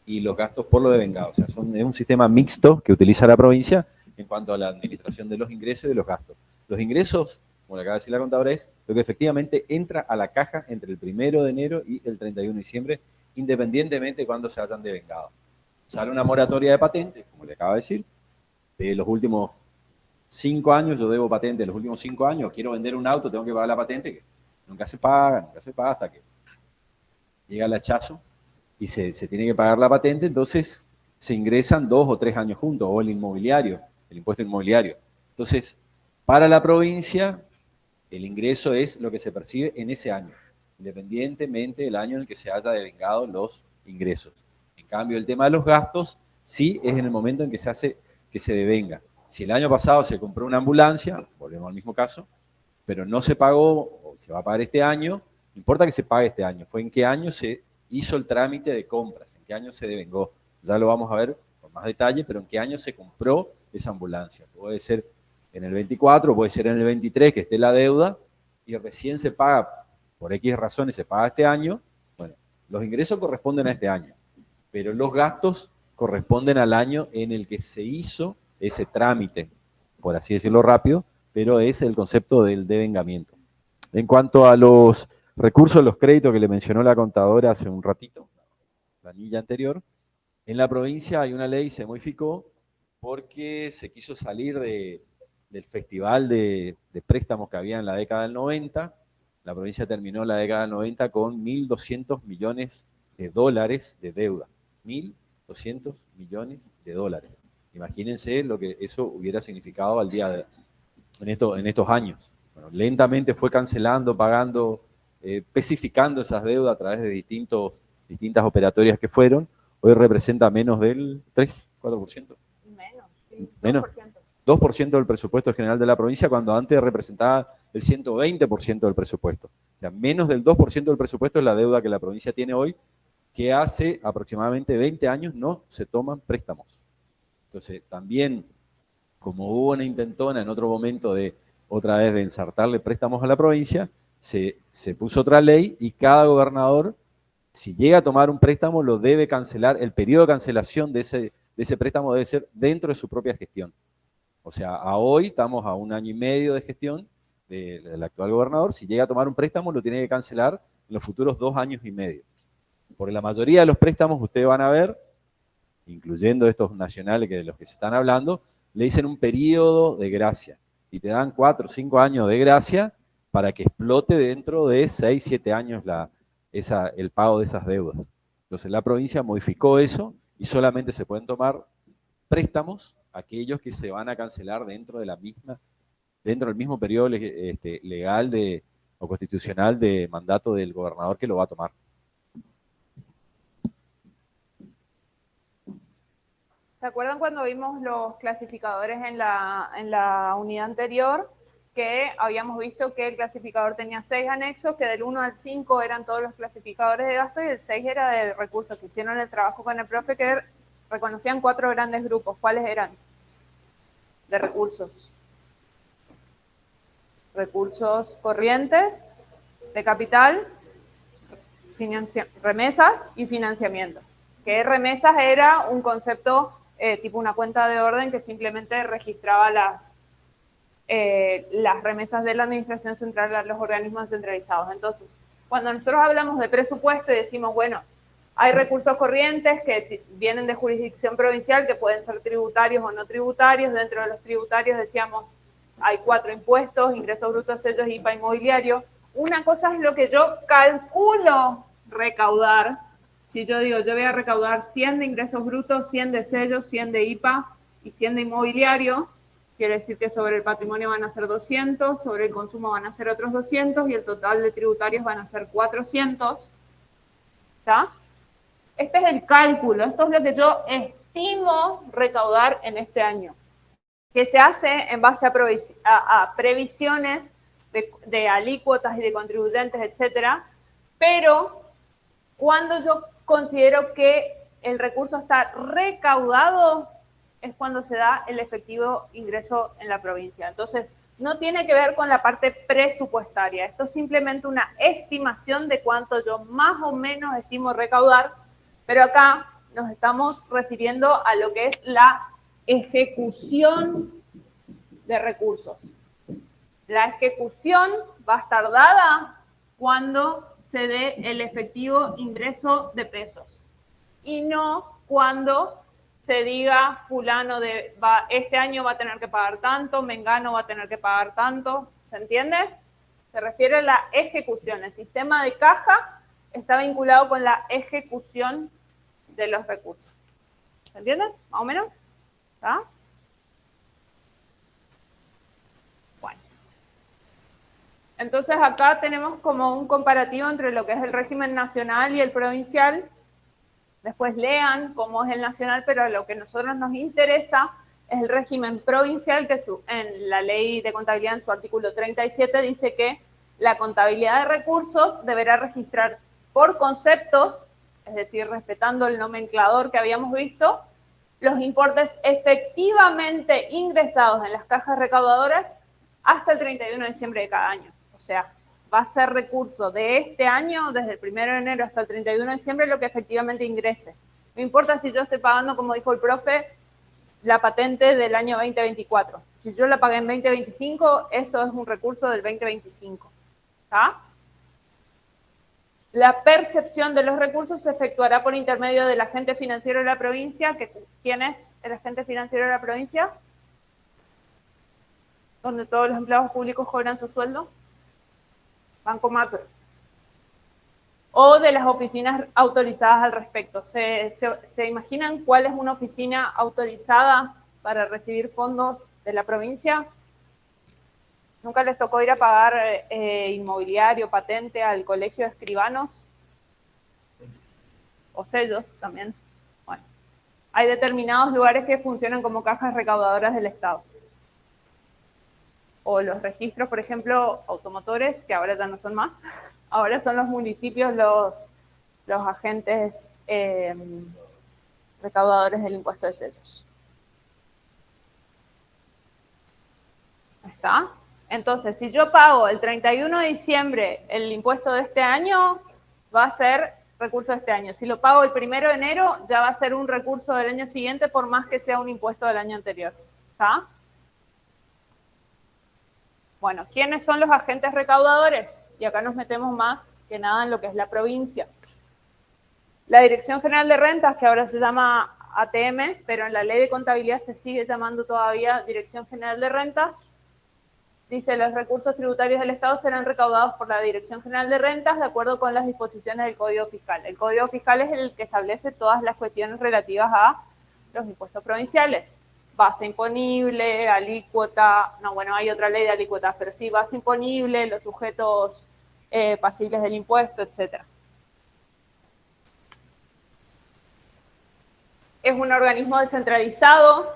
[SPEAKER 2] y los gastos por lo devengado. O sea, es un sistema mixto que utiliza la provincia en cuanto a la administración de los ingresos y de los gastos. Los ingresos, como le acaba de decir la contadora, es lo que efectivamente entra a la caja entre el 1 de enero y el 31 de diciembre, independientemente de cuándo se hayan devengado. Sale una moratoria de patentes, como le acaba de decir, de los últimos 5 años, yo debo patente de los últimos 5 años, quiero vender un auto, tengo que pagar la patente, que nunca se paga hasta que llega el hachazo y se tiene que pagar la patente, entonces se ingresan 2 o 3 años juntos, o el inmobiliario, el impuesto inmobiliario. Entonces, para la provincia, el ingreso es lo que se percibe en ese año, independientemente del año en el que se haya devengado los ingresos. En cambio, el tema de los gastos, sí es en el momento en que se hace que se devenga. Si el año pasado se compró una ambulancia, volvemos al mismo caso, pero no se pagó, o se va a pagar este año, no importa que se pague este año, fue en qué año se hizo el trámite de compras, en qué año se devengó. Ya lo vamos a ver con más detalle, pero en qué año se compró esa ambulancia. Puede ser en el 24, puede ser en el 23 que esté la deuda y recién se paga, por X razones se paga este año. Bueno, los ingresos corresponden a este año, pero los gastos corresponden al año en el que se hizo ese trámite, por así decirlo rápido, pero es el concepto del devengamiento. En cuanto a los recursos, los créditos que le mencionó la contadora hace un ratito, la anilla anterior, en la provincia hay una ley, se modificó, porque se quiso salir del festival de préstamos que había en la década del 90. La provincia terminó la década del 90 con 1.200 millones de dólares de deuda. 1.200 millones de dólares. Imagínense lo que eso hubiera significado al día de en estos años. Bueno, lentamente fue cancelando, pagando, especificando esas deudas a través de distintas operatorias que fueron. Hoy representa menos del 3, 4%.
[SPEAKER 1] Menos, sí, 2%.
[SPEAKER 2] Menos. 2% del presupuesto general de la provincia, cuando antes representaba el 120% del presupuesto. O sea, menos del 2% del presupuesto es la deuda que la provincia tiene hoy, que hace aproximadamente 20 años no se toman préstamos. Entonces, también, como hubo una intentona en otro momento de otra vez de ensartarle préstamos a la provincia, se puso otra ley y cada gobernador, si llega a tomar un préstamo, lo debe cancelar. El periodo de cancelación de ese préstamo debe ser dentro de su propia gestión. O sea, a hoy estamos a 1 año y medio de gestión del actual gobernador. Si llega a tomar un préstamo, lo tiene que cancelar en los futuros 2 años y medio. Porque la mayoría de los préstamos, ustedes van a ver, incluyendo estos nacionales de los que se están hablando, le dicen un periodo de gracia. Y te dan 4 o 5 años de gracia para que explote dentro de 6, 7 años el pago de esas deudas. Entonces la provincia modificó eso y solamente se pueden tomar préstamos aquellos que se van a cancelar dentro del mismo periodo legal o constitucional de mandato del gobernador que lo va a tomar.
[SPEAKER 1] ¿Se acuerdan cuando vimos los clasificadores en la unidad anterior? Que habíamos visto que el clasificador tenía 6 anexos, que del 1 al 5 eran todos los clasificadores de gasto y el 6 era de recursos, que hicieron el trabajo con el profe, que reconocían 4 grandes grupos. ¿Cuáles eran? De recursos. Recursos corrientes, de capital, remesas y financiamiento. Que remesas era un concepto tipo una cuenta de orden que simplemente registraba las remesas de la administración central a los organismos descentralizados. Entonces, cuando nosotros hablamos de presupuesto y decimos, bueno, hay recursos corrientes que vienen de jurisdicción provincial que pueden ser tributarios o no tributarios. Dentro de los tributarios decíamos, hay 4 impuestos, ingresos brutos, sellos, IPA, inmobiliario. Una cosa es lo que yo calculo recaudar. Si yo digo, yo voy a recaudar 100 de ingresos brutos, 100 de sellos, 100 de IPA y 100 de inmobiliario, quiere decir que sobre el patrimonio van a ser 200, sobre el consumo van a ser otros 200 y el total de tributarios van a ser 400. ¿Está? Este es el cálculo, esto es lo que yo estimo recaudar en este año, que se hace en base a previsiones de alícuotas y de contribuyentes, etcétera, pero cuando yo considero que el recurso está recaudado es cuando se da el efectivo ingreso en la provincia. Entonces, no tiene que ver con la parte presupuestaria. Esto es simplemente una estimación de cuánto yo más o menos estimo recaudar, pero acá nos estamos refiriendo a lo que es la ejecución de recursos. La ejecución va a estar dada cuando se dé el efectivo ingreso de pesos y no cuando se diga fulano este año va a tener que pagar tanto, mengano va a tener que pagar tanto, ¿se entiende? Se refiere a la ejecución. El sistema de caja está vinculado con la ejecución de los recursos. ¿Se entiende? ¿Más o menos? ¿Está? Bueno. Entonces acá tenemos como un comparativo entre lo que es el régimen nacional y el provincial. Después lean cómo es el nacional, pero lo que a nosotros nos interesa es el régimen provincial, que en la ley de contabilidad en su artículo 37 dice que la contabilidad de recursos deberá registrar por conceptos, es decir, respetando el nomenclador que habíamos visto, los importes efectivamente ingresados en las cajas recaudadoras hasta el 31 de diciembre de cada año. O sea, va a ser recurso de este año, desde el 1 de enero hasta el 31 de diciembre, lo que efectivamente ingrese. No importa si yo estoy pagando, como dijo el profe, la patente del año 2024. Si yo la pagué en 2025, eso es un recurso del 2025. ¿Está? La percepción de los recursos se efectuará por intermedio del agente financiero de la provincia. ¿Quién es el agente financiero de la provincia? Donde todos los empleados públicos cobran su sueldo. Banco Macro, o de las oficinas autorizadas al respecto. ¿Se imaginan cuál es una oficina autorizada para recibir fondos de la provincia? ¿Nunca les tocó ir a pagar inmobiliario, patente al colegio de escribanos? O sellos también. Bueno, hay determinados lugares que funcionan como cajas recaudadoras del Estado. O los registros, por ejemplo, automotores, que ahora ya no son más. Ahora son los municipios los agentes recaudadores del impuesto de sellos. ¿Está? Entonces, si yo pago el 31 de diciembre el impuesto de este año, va a ser recurso de este año. Si lo pago el 1 de enero, ya va a ser un recurso del año siguiente, por más que sea un impuesto del año anterior. ¿Está? Bueno, ¿quiénes son los agentes recaudadores? Y acá nos metemos más que nada en lo que es la provincia. La Dirección General de Rentas, que ahora se llama ATM, pero en la ley de contabilidad se sigue llamando todavía Dirección General de Rentas, dice: los recursos tributarios del Estado serán recaudados por la Dirección General de Rentas de acuerdo con las disposiciones del Código Fiscal. El Código Fiscal es el que establece todas las cuestiones relativas a los impuestos provinciales. Base imponible, alícuota, no, bueno, hay otra ley de alícuotas, pero sí, base imponible, los sujetos pasibles del impuesto, etc. Es un organismo descentralizado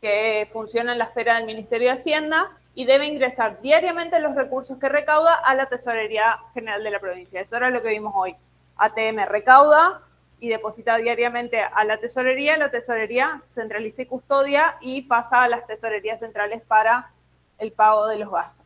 [SPEAKER 1] que funciona en la esfera del Ministerio de Hacienda y debe ingresar diariamente los recursos que recauda a la Tesorería General de la provincia. Eso era lo que vimos hoy. ATM recauda y deposita diariamente a la tesorería centraliza y custodia y pasa a las tesorerías centrales para el pago de los gastos.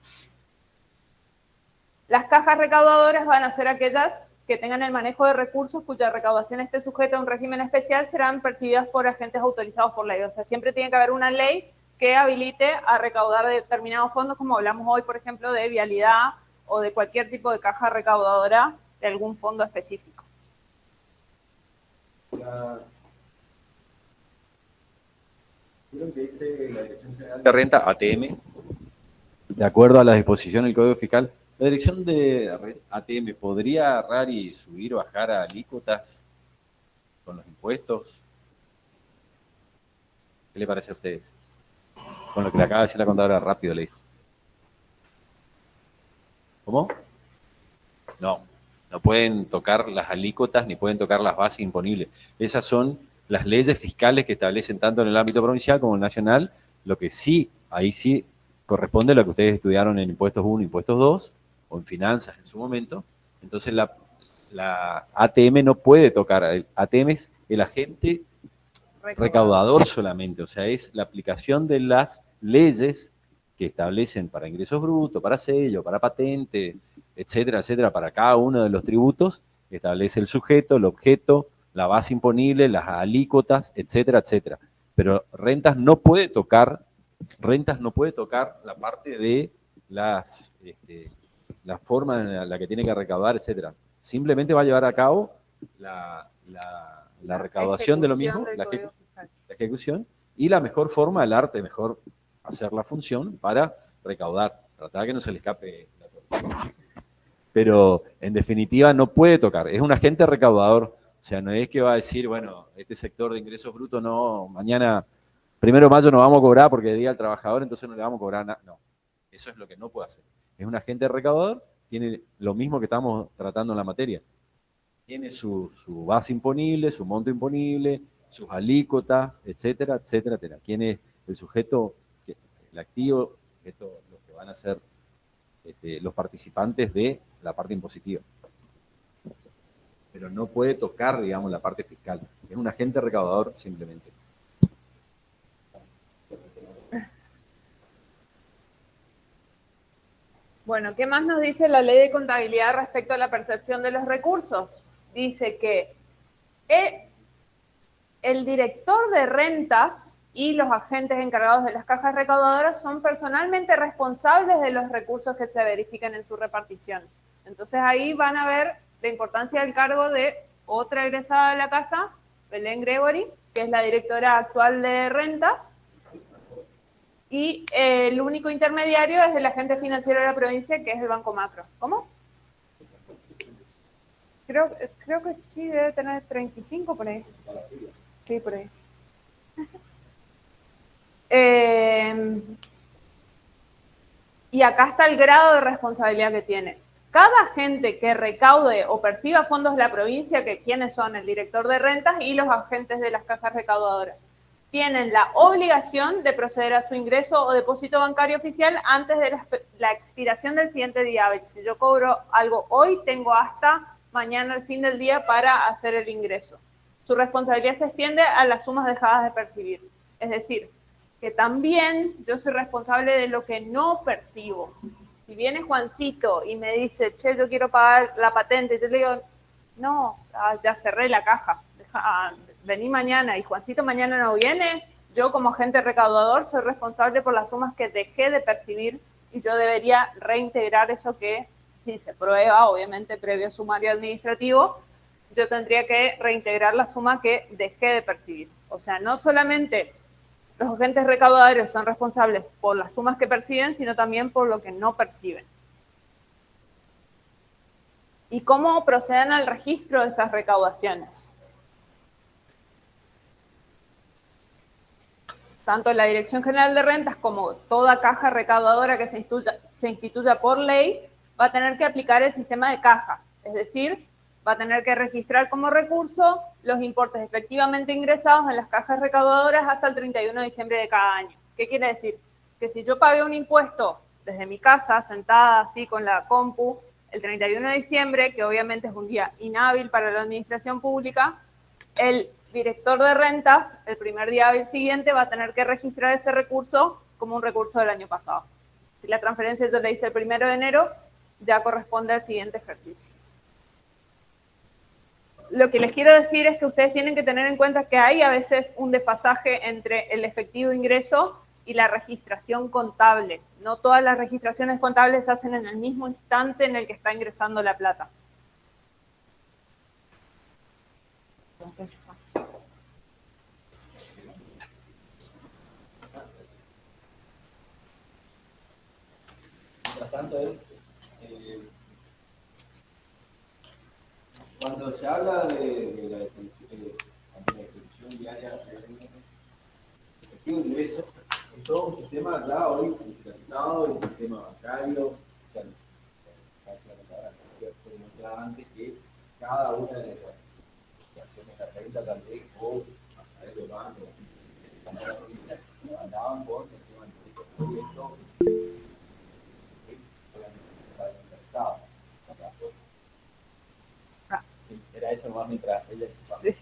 [SPEAKER 1] Las cajas recaudadoras van a ser aquellas que tengan el manejo de recursos cuya recaudación esté sujeta a un régimen especial, serán percibidas por agentes autorizados por ley. O sea, siempre tiene que haber una ley que habilite a recaudar determinados fondos, como hablamos hoy, por ejemplo, de vialidad o de cualquier tipo de caja recaudadora de algún fondo específico.
[SPEAKER 3] Creo que dice la Dirección General
[SPEAKER 2] De renta, ATM, de acuerdo a la disposición del Código Fiscal, la Dirección de ATM podría agarrar y subir o bajar a alícuotas con los impuestos. ¿Qué le parece a ustedes? Con lo que le acaba de decir la contadora, rápido le dijo. ¿Cómo? No, no pueden tocar las alícuotas ni pueden tocar las bases imponibles. Esas son las leyes fiscales que establecen tanto en el ámbito provincial como en el nacional, lo que sí, ahí sí corresponde a lo que ustedes estudiaron en impuestos 1, impuestos 2, o en finanzas en su momento. Entonces la ATM no puede tocar, el ATM es el agente recaudador solamente, o sea, es la aplicación de las leyes que establecen para ingresos brutos, para sello, para patente, etcétera, etcétera, para cada uno de los tributos, establece el sujeto, el objeto, la base imponible, las alícuotas, etcétera, etcétera. Pero rentas no puede tocar la parte de la forma en la que tiene que recaudar, etcétera. Simplemente va a llevar a cabo la recaudación de lo mismo, la ejecución, y la mejor forma, el arte, mejor hacer la función para recaudar, tratar de que no se le escape la tortuga. Pero en definitiva no puede tocar, es un agente recaudador, o sea, no es que va a decir, bueno, este sector de ingresos brutos no, mañana, 1 de mayo no vamos a cobrar porque es día del trabajador, entonces no le vamos a cobrar nada, no, eso es lo que no puede hacer. Es un agente recaudador, tiene lo mismo que estamos tratando en la materia, tiene su base imponible, su monto imponible, sus alícuotas, etcétera, etcétera, etcétera. ¿Quién es el sujeto, el activo, los que van a ser los participantes de la parte impositiva? Pero no puede tocar, digamos, la parte fiscal. Es un agente recaudador simplemente.
[SPEAKER 1] Bueno, ¿qué más nos dice la ley de contabilidad respecto a la percepción de los recursos? Dice que el director de rentas y los agentes encargados de las cajas recaudadoras son personalmente responsables de los recursos que se verifican en su repartición. Entonces ahí van a ver la importancia del cargo de otra egresada de la casa, Belén Gregory, que es la directora actual de rentas, y el único intermediario es el agente financiero de la provincia, que es el Banco Macro. ¿Cómo? Creo que sí, debe tener 35 por ahí. Sí, por ahí. Y acá está el grado de responsabilidad que tiene. Cada agente que recaude o perciba fondos de la provincia, que quienes son el director de rentas y los agentes de las cajas recaudadoras, tienen la obligación de proceder a su ingreso o depósito bancario oficial antes de la expiración del siguiente día. Si yo cobro algo hoy, tengo hasta mañana al fin del día para hacer el ingreso. Su responsabilidad se extiende a las sumas dejadas de percibir. Es decir, que también yo soy responsable de lo que no percibo. Si viene Juancito y me dice, che, yo quiero pagar la patente, yo le digo, no, ya cerré la caja, vení mañana, y Juancito mañana no viene, yo como agente recaudador soy responsable por las sumas que dejé de percibir y yo debería reintegrar eso que, si se prueba, obviamente previo sumario administrativo, yo tendría que reintegrar la suma que dejé de percibir. O sea, no solamente los agentes recaudadores son responsables por las sumas que perciben, sino también por lo que no perciben. ¿Y cómo proceden al registro de estas recaudaciones? Tanto la Dirección General de Rentas como toda caja recaudadora que se instituya por ley va a tener que aplicar el sistema de caja, es decir, va a tener que registrar como recurso los importes efectivamente ingresados en las cajas recaudadoras hasta el 31 de diciembre de cada año. ¿Qué quiere decir? Que si yo pagué un impuesto desde mi casa, sentada así con la compu, el 31 de diciembre, que obviamente es un día inhábil para la administración pública, el director de rentas, el primer día hábil siguiente, va a tener que registrar ese recurso como un recurso del año pasado. Si la transferencia yo la hice el 1 de enero, ya corresponde al siguiente ejercicio. Lo que les quiero decir es que ustedes tienen que tener en cuenta que hay a veces un desfasaje entre el efectivo ingreso y la registración contable. No todas las registraciones contables se hacen en el mismo instante en el que está ingresando la plata.
[SPEAKER 3] Mientras tanto, cuando se habla de la definición diaria de efectivo ingreso, es todo un sistema ya hoy digitalizado, el sistema bancario, demostraba antes que cada una de las acciones de la renta también o a través de los bancos andaban con el tema del proyecto era eso más mientras ella
[SPEAKER 1] sí.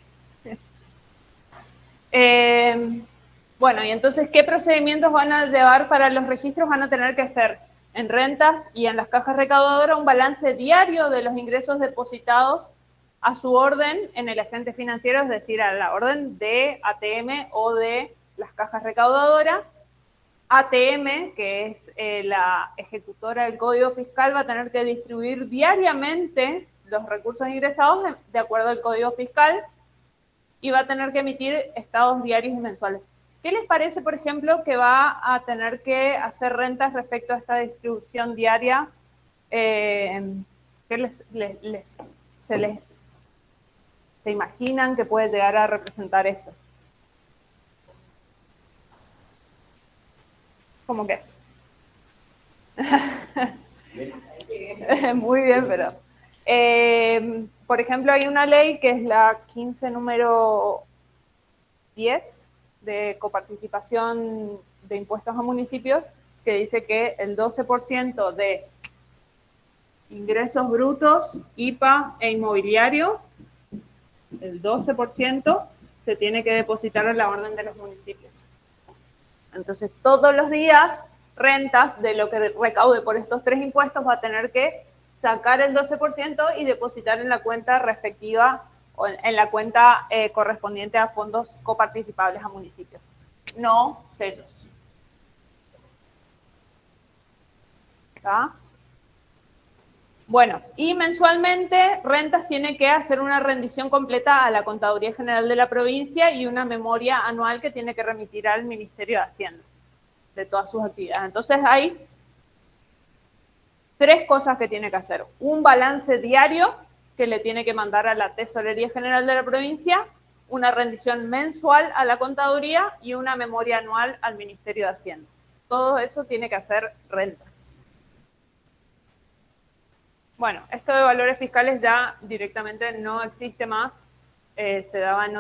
[SPEAKER 1] Bueno, y entonces, ¿qué procedimientos van a llevar para los registros? Van a tener que hacer en rentas y en las cajas recaudadoras un balance diario de los ingresos depositados a su orden en el agente financiero, es decir, a la orden de ATM o de las cajas recaudadoras. ATM, que es la ejecutora del Código Fiscal, va a tener que distribuir diariamente los recursos ingresados de acuerdo al Código Fiscal y va a tener que emitir estados diarios y mensuales. ¿Qué les parece, por ejemplo, que va a tener que hacer rentas respecto a esta distribución diaria? ¿Qué se imaginan que puede llegar a representar esto? ¿Cómo que? Muy bien, pero... por ejemplo, hay una ley que es la 15 número 10 de coparticipación de impuestos a municipios, que dice que el 12% de ingresos brutos, IPA e inmobiliario, el 12% se tiene que depositar en la orden de los municipios. Entonces, todos los días, rentas de lo que recaude por estos tres impuestos va a tener que sacar el 12% y depositar en la cuenta respectiva o en la cuenta correspondiente a fondos coparticipables a municipios. No sellos. ¿Está? Bueno, y mensualmente Rentas tiene que hacer una rendición completa a la Contaduría General de la provincia y una memoria anual que tiene que remitir al Ministerio de Hacienda de todas sus actividades. Entonces hay tres cosas que tiene que hacer. Un balance diario que le tiene que mandar a la Tesorería General de la provincia, una rendición mensual a la Contaduría y una memoria anual al Ministerio de Hacienda. Todo eso tiene que hacer Rentas. Bueno, esto de valores fiscales ya directamente no existe más, se daba en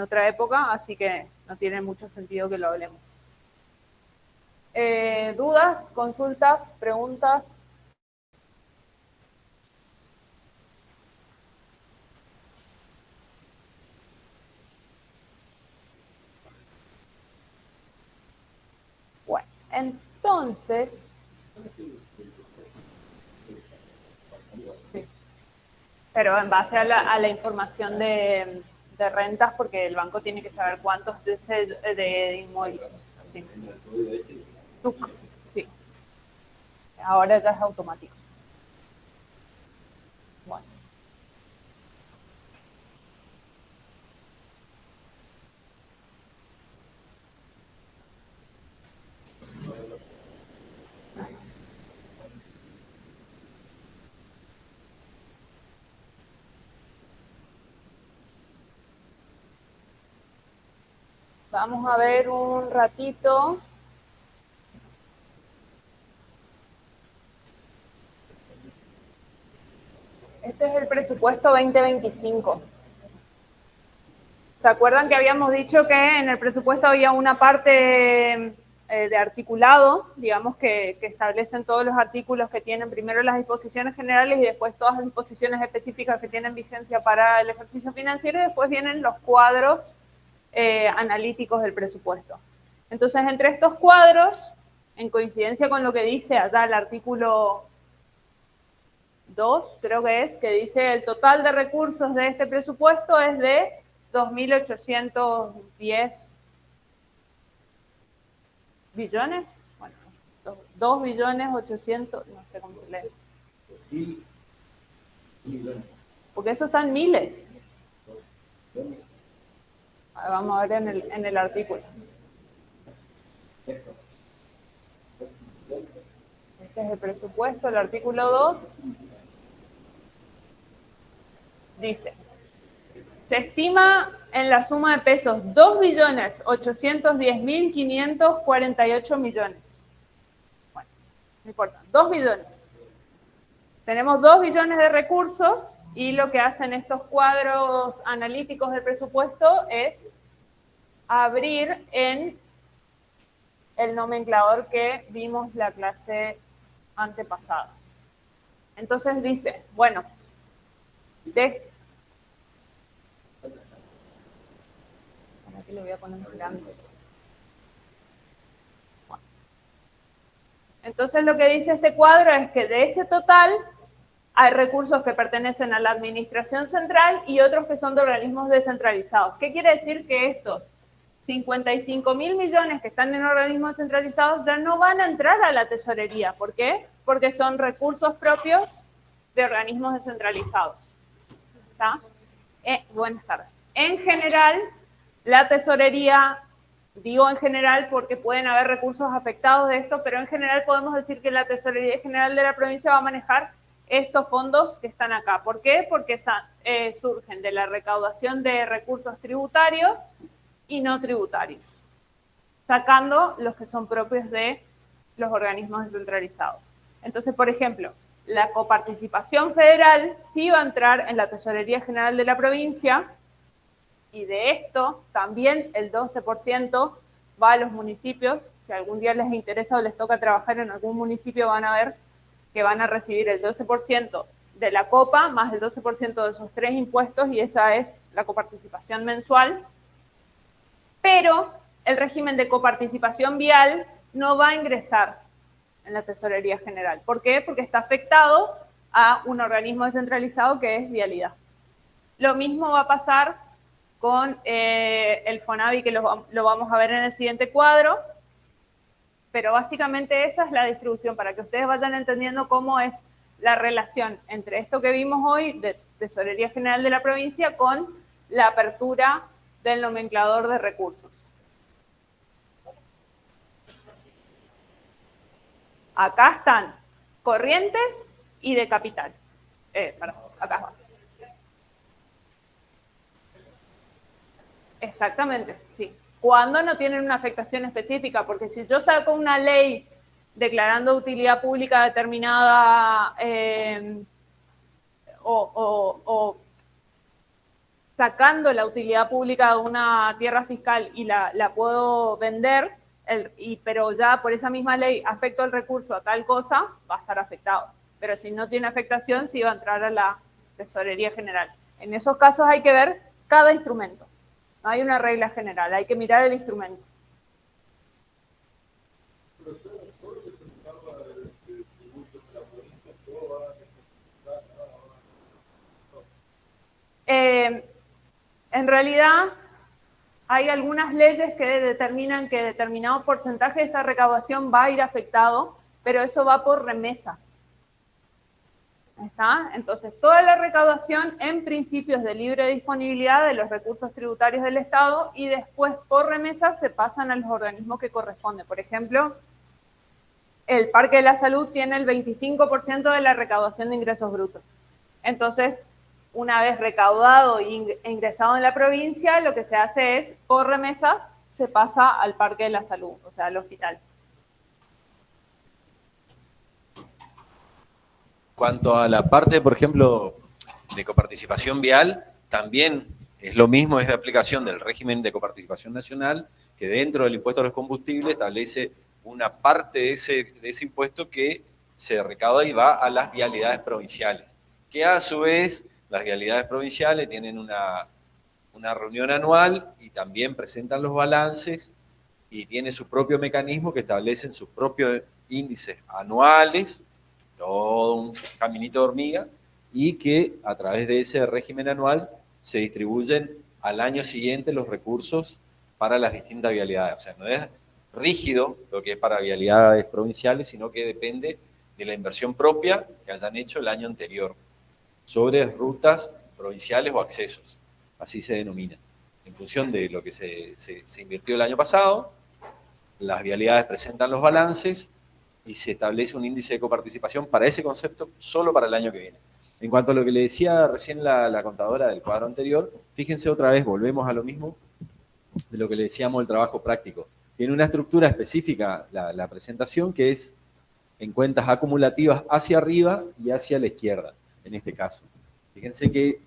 [SPEAKER 1] otra época, así que no tiene mucho sentido que lo hablemos. ¿Dudas, consultas, preguntas? Bueno, entonces... Sí. Pero en base a la información de rentas, porque el banco tiene que saber cuántos de inmuebles. Sí. Sí. Ahora ya es automático. Bueno. Vamos a ver un ratito. Este es el presupuesto 2025. ¿Se acuerdan que habíamos dicho que en el presupuesto había una parte de articulado, digamos, que establecen todos los artículos que tienen primero las disposiciones generales y después todas las disposiciones específicas que tienen vigencia para el ejercicio financiero y después vienen los cuadros analíticos del presupuesto? Entonces, entre estos cuadros, en coincidencia con lo que dice allá el artículo 2, creo que dice el total de recursos de este presupuesto es de 2.810 billones. Bueno, 2.800.000.000, no sé cómo se lee. Porque eso está en miles. Vamos a ver en el artículo. Este es el presupuesto, el artículo 2. Dice, se estima en la suma de pesos 2.810.548 millones. Bueno, no importa, 2 billones. Tenemos 2 billones de recursos y lo que hacen estos cuadros analíticos del presupuesto es abrir en el nomenclador que vimos la clase antepasada. Entonces dice, bueno, aquí lo voy a poner más grande. Entonces lo que dice este cuadro es que de ese total hay recursos que pertenecen a la administración central y otros que son de organismos descentralizados. ¿Qué quiere decir? Que estos 55.000 millones que están en organismos descentralizados ya no van a entrar a la tesorería. ¿Por qué? Porque son recursos propios de organismos descentralizados. ¿Está? Buenas tardes. En general, la tesorería, digo en general porque pueden haber recursos afectados de esto, pero en general podemos decir que la Tesorería General de la provincia va a manejar estos fondos que están acá. ¿Por qué? Porque surgen de la recaudación de recursos tributarios y no tributarios, sacando los que son propios de los organismos descentralizados. Entonces, por ejemplo, la coparticipación federal sí va a entrar en la Tesorería General de la provincia, y de esto también el 12% va a los municipios. Si algún día les interesa o les toca trabajar en algún municipio, van a ver que van a recibir el 12% de la copa más el 12% de esos 3 impuestos, y esa es la coparticipación mensual. Pero el régimen de coparticipación vial no va a ingresar en la Tesorería General. ¿Por qué? Porque está afectado a un organismo descentralizado que es Vialidad. Lo mismo va a pasar con el FONAVI, que lo vamos a ver en el siguiente cuadro, pero básicamente esa es la distribución, para que ustedes vayan entendiendo cómo es la relación entre esto que vimos hoy de Tesorería General de la provincia con la apertura del nomenclador de recursos. Acá están corrientes y de capital. Acá. Exactamente, sí. Cuando no tienen una afectación específica, porque si yo saco una ley declarando utilidad pública determinada o sacando la utilidad pública de una tierra fiscal y la puedo vender, pero ya por esa misma ley afecto el recurso a tal cosa, va a estar afectado. Pero si no tiene afectación, sí va a entrar a la Tesorería General. En esos casos hay que ver cada instrumento. No hay una regla general, hay que mirar el instrumento. En realidad, hay algunas leyes que determinan que determinado porcentaje de esta recaudación va a ir afectado, pero eso va por remesas. ¿Está? Entonces, toda la recaudación en principio es de libre disponibilidad de los recursos tributarios del Estado y después por remesas se pasan a los organismos que corresponden. Por ejemplo, el Parque de la Salud tiene el 25% de la recaudación de ingresos brutos. Entonces, una vez recaudado e ingresado en la provincia, lo que se hace es, por remesas, se pasa al Parque de la Salud, o sea, al hospital.
[SPEAKER 2] Cuanto a la parte, por ejemplo, de coparticipación vial, también es lo mismo, es de aplicación del régimen de coparticipación nacional, que dentro del impuesto a los combustibles establece una parte de ese impuesto que se recauda y va a las vialidades provinciales, que a su vez las vialidades provinciales tienen una reunión anual y también presentan los balances y tiene su propio mecanismo que establecen sus propios índices anuales, todo un caminito de hormiga, y que a través de ese régimen anual se distribuyen al año siguiente los recursos para las distintas vialidades. O sea, no es rígido lo que es para vialidades provinciales, sino que depende de la inversión propia que hayan hecho el año anterior sobre rutas provinciales o accesos, así se denomina. En función de lo que se invirtió el año pasado, las vialidades presentan los balances y se establece un índice de coparticipación para ese concepto solo para el año que viene. En cuanto a lo que le decía recién la contadora del cuadro anterior, fíjense otra vez, volvemos a lo mismo de lo que le decíamos del trabajo práctico. Tiene una estructura específica la presentación, que es en cuentas acumulativas hacia arriba y hacia la izquierda, en este caso. Fíjense que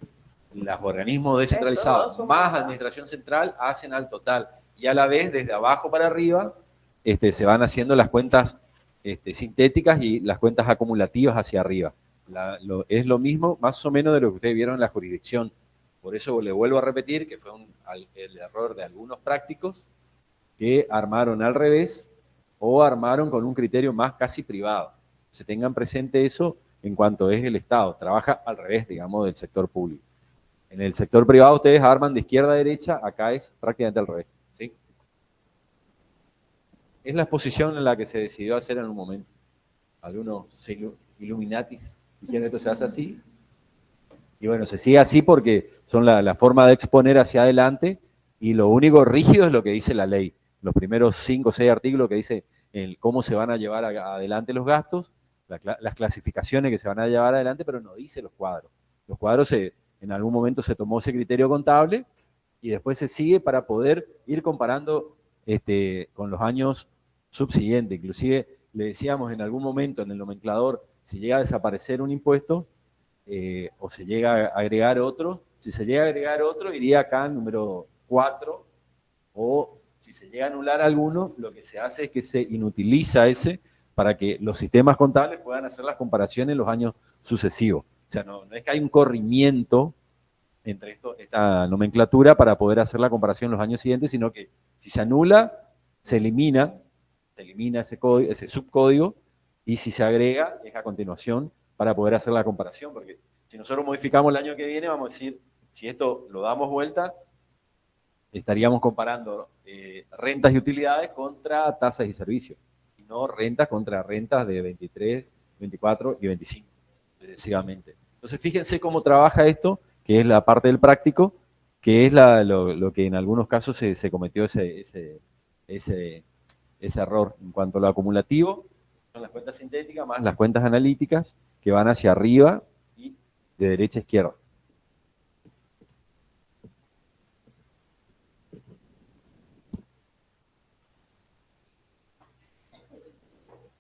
[SPEAKER 2] los organismos descentralizados más administración central hacen al total, y a la vez desde abajo para arriba se van haciendo las cuentas sintéticas y las cuentas acumulativas hacia arriba. Es lo mismo más o menos de lo que ustedes vieron en la jurisdicción. Por eso le vuelvo a repetir que fue el error de algunos prácticos que armaron al revés o armaron con un criterio más casi privado. Se tengan presente eso en cuanto es el Estado. Trabaja al revés, digamos, del sector público. En el sector privado ustedes arman de izquierda a derecha, acá es prácticamente al revés, ¿sí? Es la exposición en la que se decidió hacer en un momento. Algunos Illuminatis dijeron esto se hace así. Y bueno, se sigue así porque son la forma de exponer hacia adelante, y lo único rígido es lo que dice la ley. Los primeros 5 o 6 artículos que dice cómo se van a llevar adelante los gastos, las clasificaciones que se van a llevar adelante, pero no dice los cuadros. Los cuadros en algún momento se tomó ese criterio contable y después se sigue para poder ir comparando con los años subsiguientes. Inclusive le decíamos en algún momento en el nomenclador, si llega a desaparecer un impuesto o se llega a agregar otro, si se llega a agregar otro iría acá en número 4, o si se llega a anular alguno, lo que se hace es que se inutiliza ese para que los sistemas contables puedan hacer las comparaciones en los años sucesivos. O sea, no es que hay un corrimiento entre esta nomenclatura para poder hacer la comparación en los años siguientes, sino que si se anula, se elimina ese subcódigo, y si se agrega, es a continuación para poder hacer la comparación, porque si nosotros modificamos el año que viene, vamos a decir, si esto lo damos vuelta, estaríamos comparando rentas y utilidades contra tasas y servicios, y no rentas contra rentas de 23, 24 y 25, sucesivamente. Entonces, fíjense cómo trabaja esto, que es la parte del práctico, que es lo que en algunos casos se cometió ese error. En cuanto a lo acumulativo, son las cuentas sintéticas más las cuentas analíticas que van hacia arriba y de derecha a izquierda.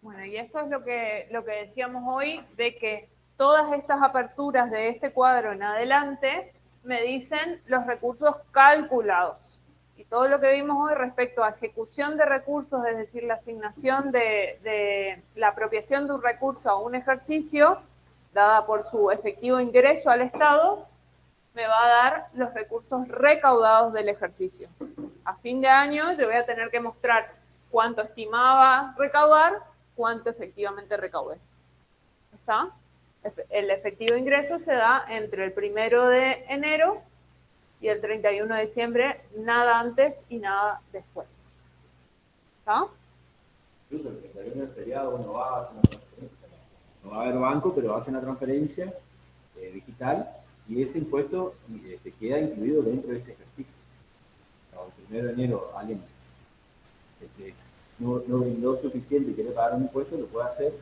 [SPEAKER 1] Bueno, y esto es lo que decíamos hoy, de que todas estas aperturas de este cuadro en adelante me dicen los recursos calculados. Y todo lo que vimos hoy respecto a ejecución de recursos, es decir, la asignación de la apropiación de un recurso a un ejercicio, dada por su efectivo ingreso al Estado, me va a dar los recursos recaudados del ejercicio. A fin de año yo voy a tener que mostrar cuánto estimaba recaudar, cuánto efectivamente recaudé. ¿Está? El efectivo ingreso se da entre el 1 de enero y el 31 de diciembre, nada antes y nada después. ¿Está?
[SPEAKER 3] Incluso el 31 del feriado uno va a hacer una transferencia. No va a haber banco, pero hace una transferencia digital, y ese impuesto queda incluido dentro de ese ejercicio. El 1 de enero alguien no brindó suficiente y quiere pagar un impuesto, lo puede hacer,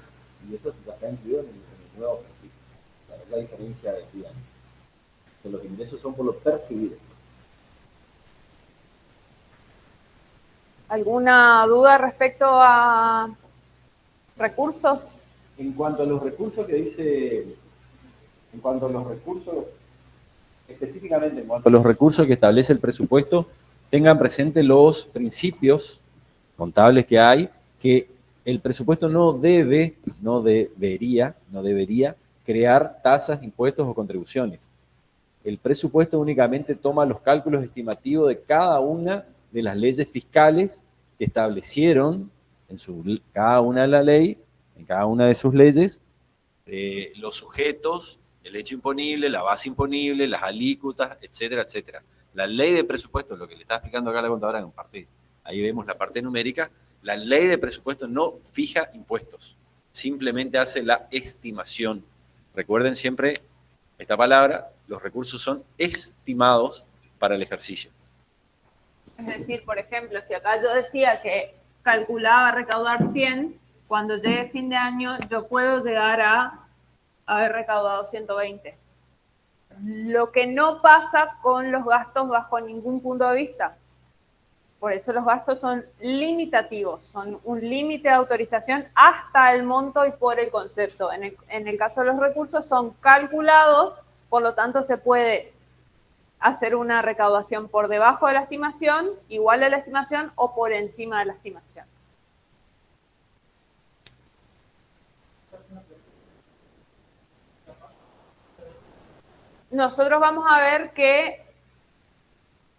[SPEAKER 3] y eso ya está incluido en el nuevo ejercicio. Es la diferencia de día. Los ingresos son por lo percibido.
[SPEAKER 1] ¿Alguna duda respecto a recursos?
[SPEAKER 3] En cuanto a los recursos que dice,
[SPEAKER 2] específicamente en cuanto a los recursos que establece el presupuesto, tengan presente los principios contables que hay, que el presupuesto no debería crear tasas, impuestos o contribuciones. El presupuesto únicamente toma los cálculos estimativos de cada una de las leyes fiscales que establecieron cada una de la ley, en cada una de sus leyes, los sujetos, el hecho imponible, la base imponible, las alícuotas, etcétera, etcétera. La ley de presupuesto, lo que le está explicando acá la contadora, en parte, ahí vemos la parte numérica, la ley de presupuesto no fija impuestos, simplemente hace la estimación. Recuerden siempre esta palabra, los recursos son estimados para el ejercicio.
[SPEAKER 1] Es decir, por ejemplo, si acá yo decía que calculaba recaudar 100, cuando llegue fin de año yo puedo llegar a haber recaudado 120. Lo que no pasa con los gastos bajo ningún punto de vista, Por eso los gastos son limitativos, son un límite de autorización hasta el monto y por el concepto. En el caso de los recursos son calculados, por lo tanto se puede hacer una recaudación por debajo de la estimación, igual a la estimación o por encima de la estimación. Nosotros vamos a ver que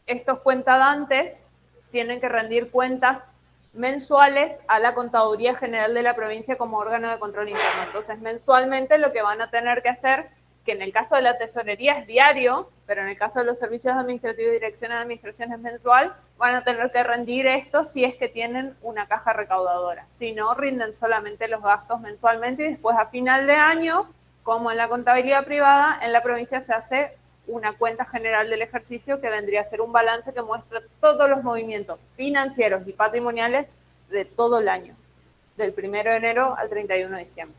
[SPEAKER 1] estos cuentadantes tienen que rendir cuentas mensuales a la Contaduría General de la provincia como órgano de control interno. Entonces, mensualmente lo que van a tener que hacer, que en el caso de la tesorería es diario, pero en el caso de los servicios administrativos y direcciones de administración es mensual, van a tener que rendir esto si es que tienen una caja recaudadora. Si no, rinden solamente los gastos mensualmente y después a final de año, como en la contabilidad privada, en la provincia se hace una cuenta general del ejercicio que vendría a ser un balance que muestra todos los movimientos financieros y patrimoniales de todo el año, del 1 de enero al 31 de diciembre.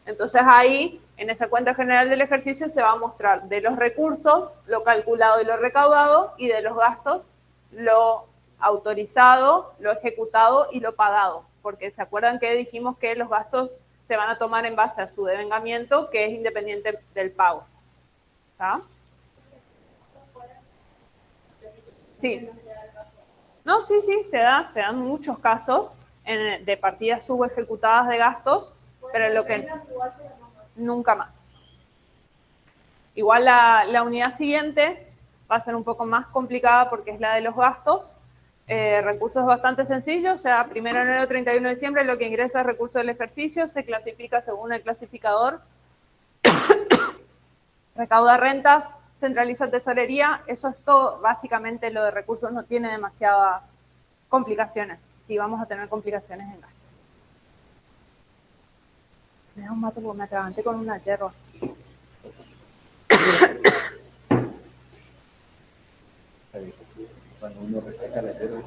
[SPEAKER 1] Entonces ahí, en esa cuenta general del ejercicio, se va a mostrar de los recursos, lo calculado y lo recaudado, y de los gastos, lo autorizado, lo ejecutado y lo pagado. Porque se acuerdan que dijimos que los gastos se van a tomar en base a su devengamiento, que es independiente del pago. ¿Está? Sí. No, sí, se dan muchos casos de partidas subejecutadas de gastos, pero lo que nunca más. Igual la unidad siguiente va a ser un poco más complicada porque es la de los gastos. Recursos bastante sencillos, o sea, 1 de enero, 31 de diciembre, lo que ingresa es recurso del ejercicio, se clasifica según el clasificador. Recauda rentas, centraliza tesorería, eso es todo. Básicamente lo de recursos no tiene demasiadas complicaciones. Sí, vamos a tener complicaciones en gastos. Me da un mato porque me atraganté con una yerba.
[SPEAKER 3] Cuando uno reseca la tierra,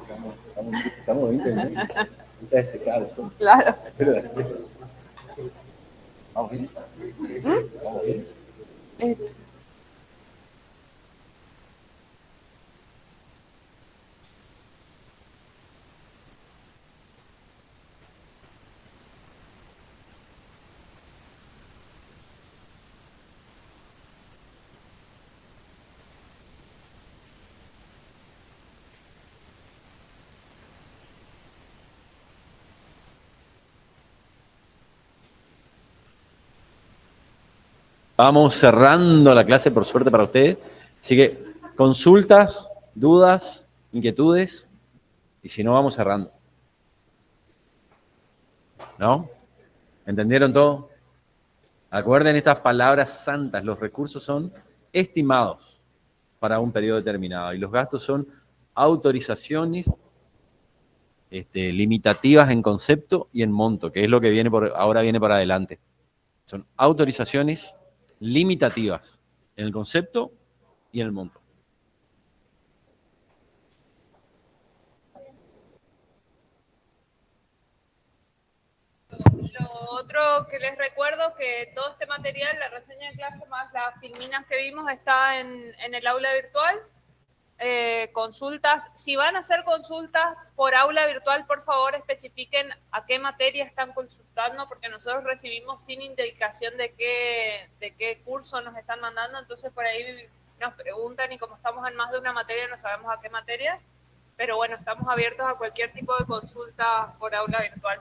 [SPEAKER 3] estamos 20 minutos. Está desecado eso.
[SPEAKER 1] Claro.
[SPEAKER 3] Vamos bien. Vamos bien.
[SPEAKER 2] Vamos cerrando la clase, por suerte para ustedes. Así que consultas, dudas, inquietudes, y si no, vamos cerrando. ¿No? ¿Entendieron todo? Acuerden estas palabras santas, los recursos son estimados para un periodo determinado y los gastos son autorizaciones limitativas en concepto y en monto, que es lo que ahora viene por adelante. Son autorizaciones limitativas en el concepto y en el monto.
[SPEAKER 1] Lo otro que les recuerdo que todo este material, la reseña de clase más las filminas que vimos, está en el aula virtual. Consultas, si van a hacer consultas por aula virtual, por favor especifiquen a qué materia están consultando, porque nosotros recibimos sin indicación de qué curso nos están mandando, entonces por ahí nos preguntan y como estamos en más de una materia no sabemos a qué materia, pero bueno, estamos abiertos a cualquier tipo de consulta por aula virtual.